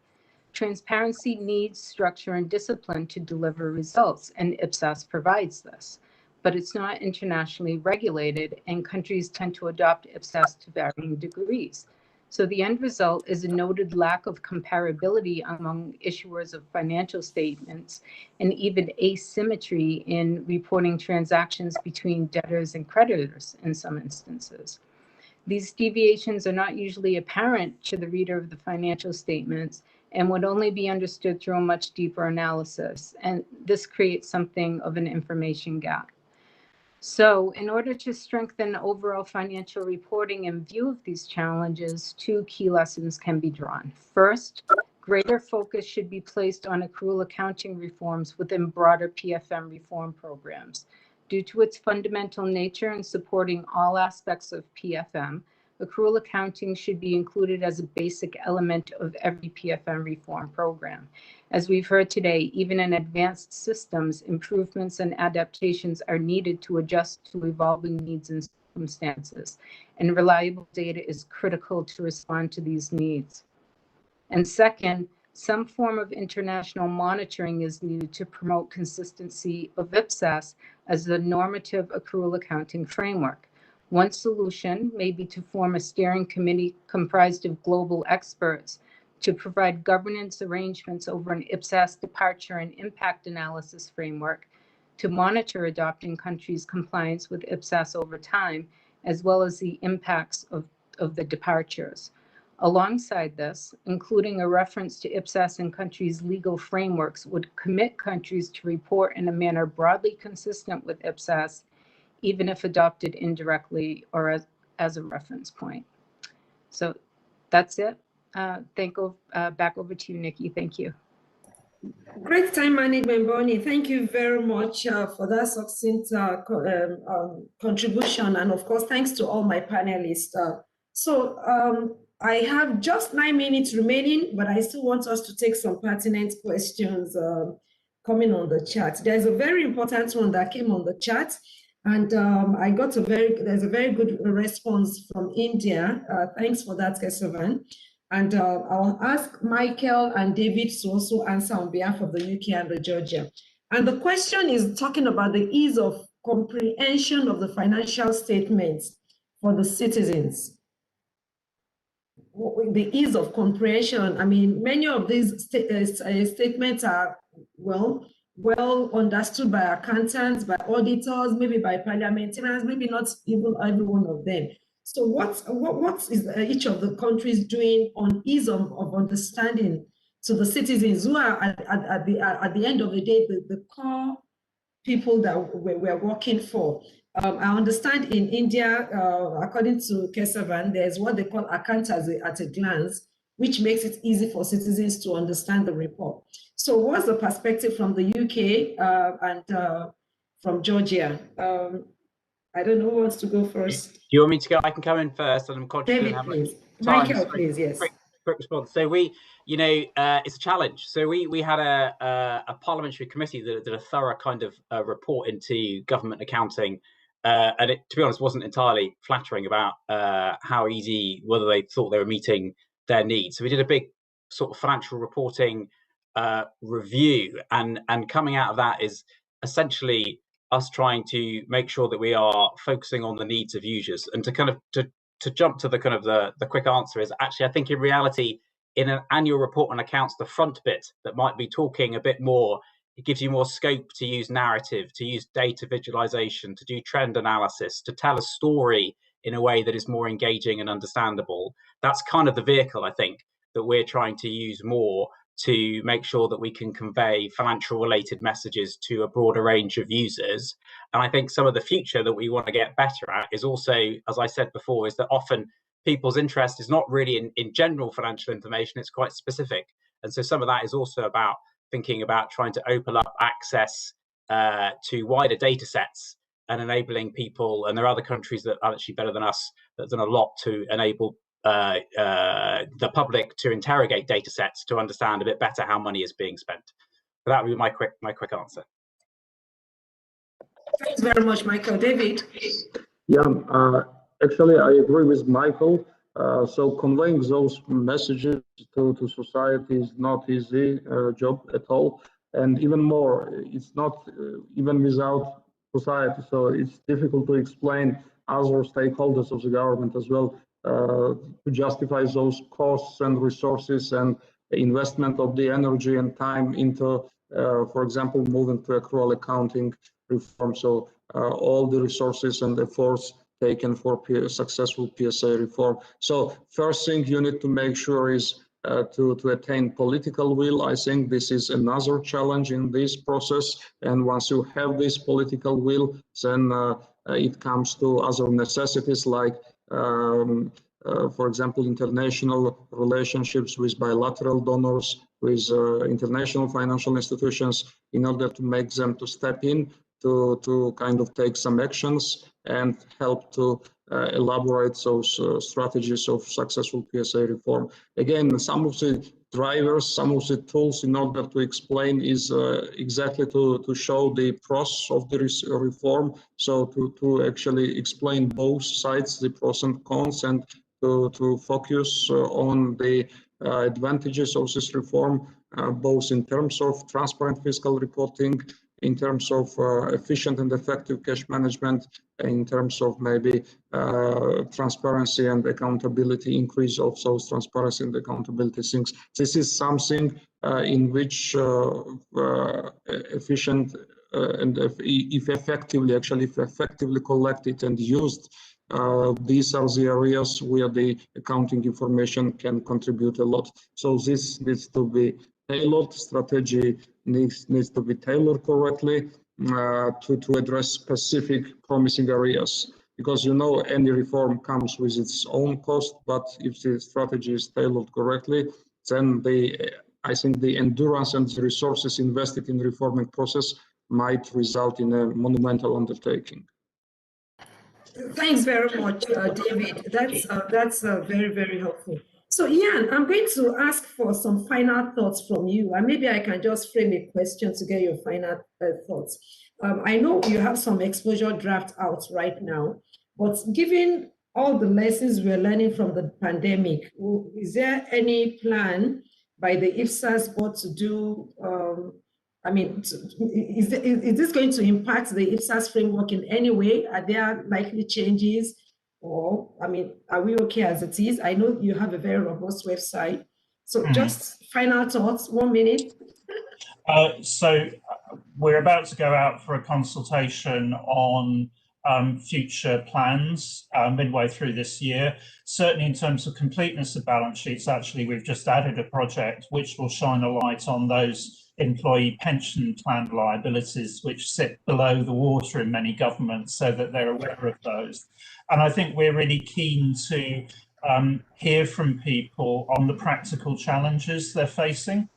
Transparency needs structure and discipline to deliver results, and IPSAS provides this. But it's not internationally regulated, and countries tend to adopt IPSAS to varying degrees. So the end result is a noted lack of comparability among issuers of financial statements, and even asymmetry in reporting transactions between debtors and creditors in some instances. These deviations are not usually apparent to the reader of the financial statements and would only be understood through a much deeper analysis. And this creates something of an information gap. So in order to strengthen overall financial reporting in view of these challenges, two key lessons can be drawn. First, greater focus should be placed on accrual accounting reforms within broader PFM reform programs. Due to its fundamental nature in supporting all aspects of PFM, accrual accounting should be included as a basic element of every PFM reform program. As we've heard today, even in advanced systems, improvements and adaptations are needed to adjust to evolving needs and circumstances, and reliable data is critical to respond to these needs. And second, some form of international monitoring is needed to promote consistency of IPSAS as the normative accrual accounting framework. One solution may be to form a steering committee comprised of global experts to provide governance arrangements over an IPSAS departure and impact analysis framework to monitor adopting countries' compliance with IPSAS over time, as well as the impacts of the departures. Alongside this, including a reference to IPSAS in countries' legal frameworks would commit countries to report in a manner broadly consistent with IPSAS, even if adopted indirectly or as a reference point. So that's it. Back over to you, Nikki. Thank you. Great time management, Bonnie. Thank you very much for that succinct contribution. And of course, thanks to all my panelists. I have just 9 minutes remaining, but I still want us to take some pertinent questions coming on the chat. There's a very important one that came on the chat, and I got there's a very good response from India. Thanks for that, Kesavan. And I'll ask Michael and David to also answer on behalf of the UK and the Georgia. And the question is talking about the ease of comprehension of the financial statements for the citizens. The ease of comprehension. I mean, many of these statements are well understood by accountants, by auditors, maybe by parliamentarians, maybe not even every one of them. So what is each of the countries doing on ease of understanding to the citizens who are at the end of the day the core people that we're working for? I understand in India, according to Kesavan, there's what they call account at a glance, which makes it easy for citizens to understand the report. So what's the perspective from the UK and from Georgia? I don't know who wants to go first. Do you want me to go? I can come in first, and I'm conscious David, of how much please. time. Michael, please, yes. Quick response. So it's a challenge. So we had a parliamentary committee that did a thorough kind of report into government accounting, and it, to be honest, wasn't entirely flattering about how easy, whether they thought they were meeting their needs. So we did a big sort of financial reporting review, and coming out of that is essentially us trying to make sure that we are focusing on the needs of users. And to kind of to jump to the kind of the quick answer is actually, I think in reality, in an annual report on accounts, the front bit that might be talking a bit more, it gives you more scope to use narrative, to use data visualization, to do trend analysis, to tell a story in a way that is more engaging and understandable. That's kind of the vehicle, I think, that we're trying to use more to make sure that we can convey financial related messages to a broader range of users. And I think some of the future that we want to get better at is also, as I said before, is that often people's interest is not really in general financial information, it's quite specific. And so some of that is also about thinking about trying to open up access to wider data sets and enabling people, and there are other countries that are actually better than us that have done a lot to enable the public to interrogate data sets to understand a bit better how money is being spent. So that would be my quick answer. Thanks very much, Michael. David? Yeah, actually, I agree with Michael. So conveying those messages to society is not easy job at all. And even more, it's not even without society. So it's difficult to explain other stakeholders of the government as well to justify those costs and resources and investment of the energy and time into, for example, moving to accrual accounting reform. So all the resources and efforts taken for successful PSA reform. So first thing you need to make sure is to attain political will. I think this is another challenge in this process. And once you have this political will, then it comes to other necessities like for example, international relationships with bilateral donors, with international financial institutions, in order to make them to step in, to kind of take some actions and help to elaborate those strategies of successful PSA reform. Again, some of the drivers, some of the tools in order to explain is exactly to show the pros of the reform, so to actually explain both sides, the pros and cons, and to focus on the advantages of this reform, both in terms of transparent fiscal reporting, in terms of efficient and effective cash management, in terms of maybe transparency and accountability, increase of those transparency and accountability things. This is something in which efficient and if effectively collected and used, these are the areas where the accounting information can contribute a lot. So this needs to be tailored, strategy needs to be tailored correctly to address specific promising areas. Because any reform comes with its own cost, but if the strategy is tailored correctly, then I think the endurance and the resources invested in the reforming process might result in a monumental undertaking. Thanks very much, David. That's very, very helpful. So, Ian, I'm going to ask for some final thoughts from you, and maybe I can just frame a question to get your final thoughts. I know you have some exposure draft out right now, but given all the lessons we're learning from the pandemic, is there any plan by the IFSAS board to do is this going to impact the IFSAS framework in any way? Are there likely changes? Or, are we okay as it is? I know you have a very robust website. So just final thoughts, 1 minute. So we're about to go out for a consultation on future plans midway through this year. Certainly in terms of completeness of balance sheets, actually, we've just added a project which will shine a light on those employee pension plan liabilities which sit below the water in many governments, so that they're aware of those. And I think we're really keen to hear from people on the practical challenges they're facing.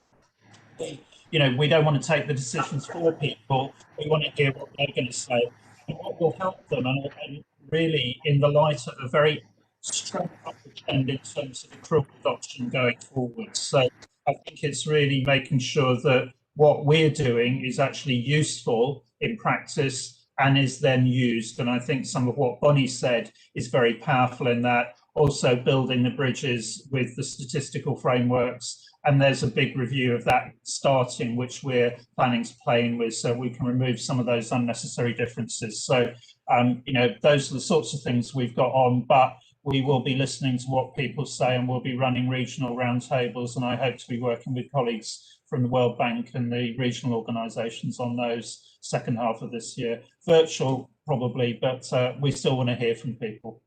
We don't want to take the decisions for people. We want to hear what they're going to say and what will help them, and really in the light of a very strong upward trend in terms of accrual adoption going forward. So I think it's really making sure that what we're doing is actually useful in practice and is then used. And I think some of what Bonnie said is very powerful in that, also building the bridges with the statistical frameworks. And there's a big review of that starting, which we're planning to play in with, so we can remove some of those unnecessary differences. So, those are the sorts of things we've got on, but we will be listening to what people say, and we'll be running regional roundtables, and I hope to be working with colleagues from the World Bank and the regional organisations on those second half of this year. Virtual probably, but we still want to hear from people.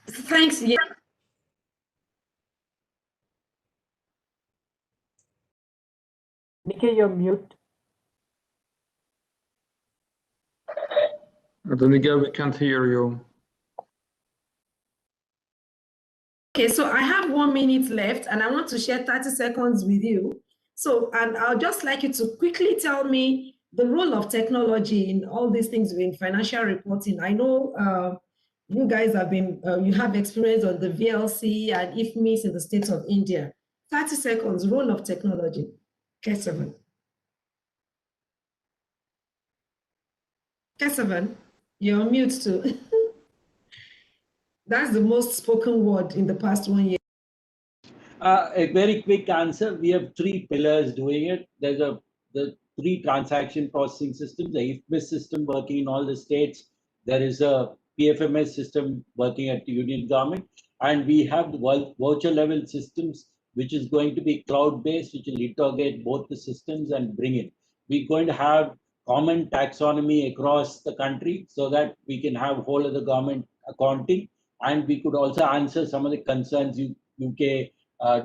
Thanks. Yeah. Nikki, you're mute. Danica, we can't hear you. Okay, so I have 1 minute left and I want to share 30 seconds with you. So, and I'll just like you to quickly tell me the role of technology in all these things in financial reporting. I know you guys have been, you have experience on the VLC and IFMIS in the state of India. 30 seconds, role of technology. Kesavan. Kesavan, you're on mute too. That's the most spoken word in the past 1 year. A very quick answer. We have 3 pillars doing it. There's the 3 transaction processing systems, the IFMIS system working in all the states. There is a PFMS system working at the union government. And we have the voucher level systems, which is going to be cloud-based, which will interrogate both the systems and bring it. We're going to have common taxonomy across the country so that we can have whole of the government accounting, and we could also answer some of the concerns UK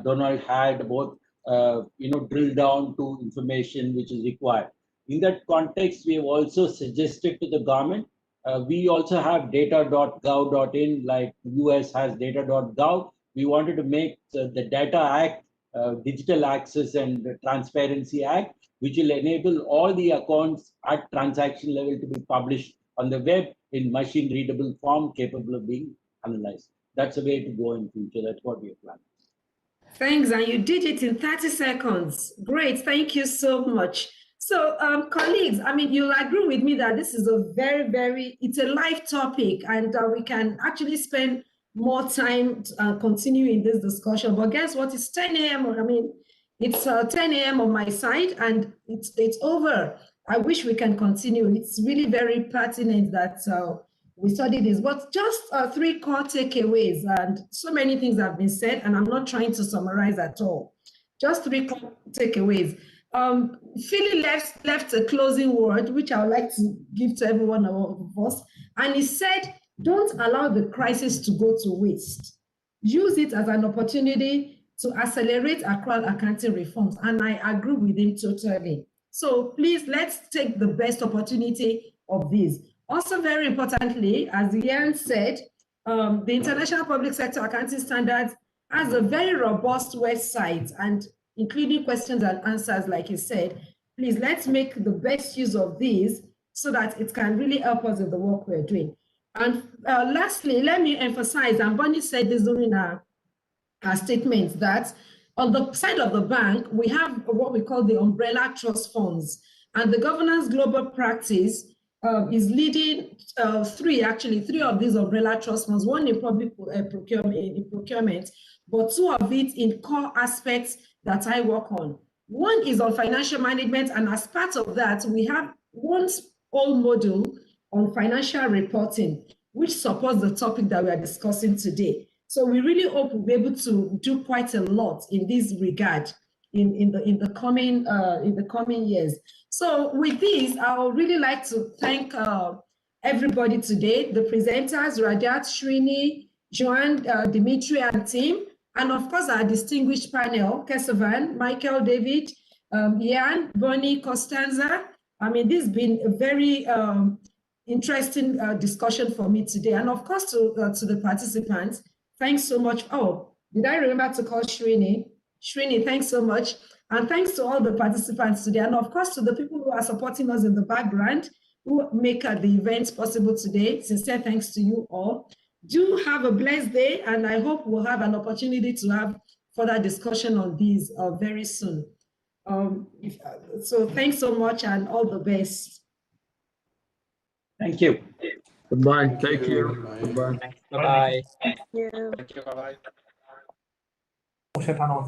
Donald had about drill down to information which is required. In that context, we have also suggested to the government. We also have data.gov.in, like US has data.gov. We wanted to make the Data Act, Digital Access and Transparency Act, which will enable all the accounts at transaction level to be published on the web in machine readable form, capable of being analyzed. That's a way to go in future. That's what we are planning. Thanks, and you did it in 30 seconds. Great, thank you so much. So, colleagues, I mean, you'll agree with me that this is a it's a live topic, and we can actually spend more time continuing this discussion. But guess what? It's 10 a.m. I mean, it's 10 a.m. on my side, and it's over. I wish we can continue. It's really very pertinent that we study this, but just 3 core takeaways, and so many things have been said, and I'm not trying to summarize at all. Just 3 core takeaways. Philly left a closing word, which I would like to give to everyone of us, and he said, don't allow the crisis to go to waste. Use it as an opportunity to accelerate accrual accounting reforms, and I agree with him totally. So please, let's take the best opportunity of this. Also, very importantly, as Ian said, the International Public Sector Accounting Standards has a very robust website, and including questions and answers, like he said. Please, let's make the best use of these so that it can really help us in the work we're doing. And lastly, let me emphasize, and Bonnie said this during our statement, that on the side of the bank, we have what we call the umbrella trust funds, and the governance global practice is leading 3 of these umbrella trust funds, one in public procurement, but 2 of it in core aspects that I work on. One is on financial management, and as part of that, we have one whole module on financial reporting, which supports the topic that we are discussing today. So we really hope we'll be able to do quite a lot in this regard in the coming years. So with this, I would really like to thank everybody today, the presenters, Rajat, Srini, Joanne, Dimitri, and team, and of course our distinguished panel, Kesavan, Michael, David, Ian, Bonnie, Costanza. I mean, this has been a very interesting discussion for me today. And of course to the participants, thanks so much. Oh, did I remember to call Srini? Srini, thanks so much. And thanks to all the participants today. And of course to the people who are supporting us in the background, who make the events possible today. Sincere thanks to you all. Do have a blessed day, and I hope we'll have an opportunity to have further discussion on these very soon. So thanks so much, and all the best. Thank you. Goodbye. Take care. Goodbye. Bye-bye. Thank you. Thank you. Bye-bye. Prochain panel,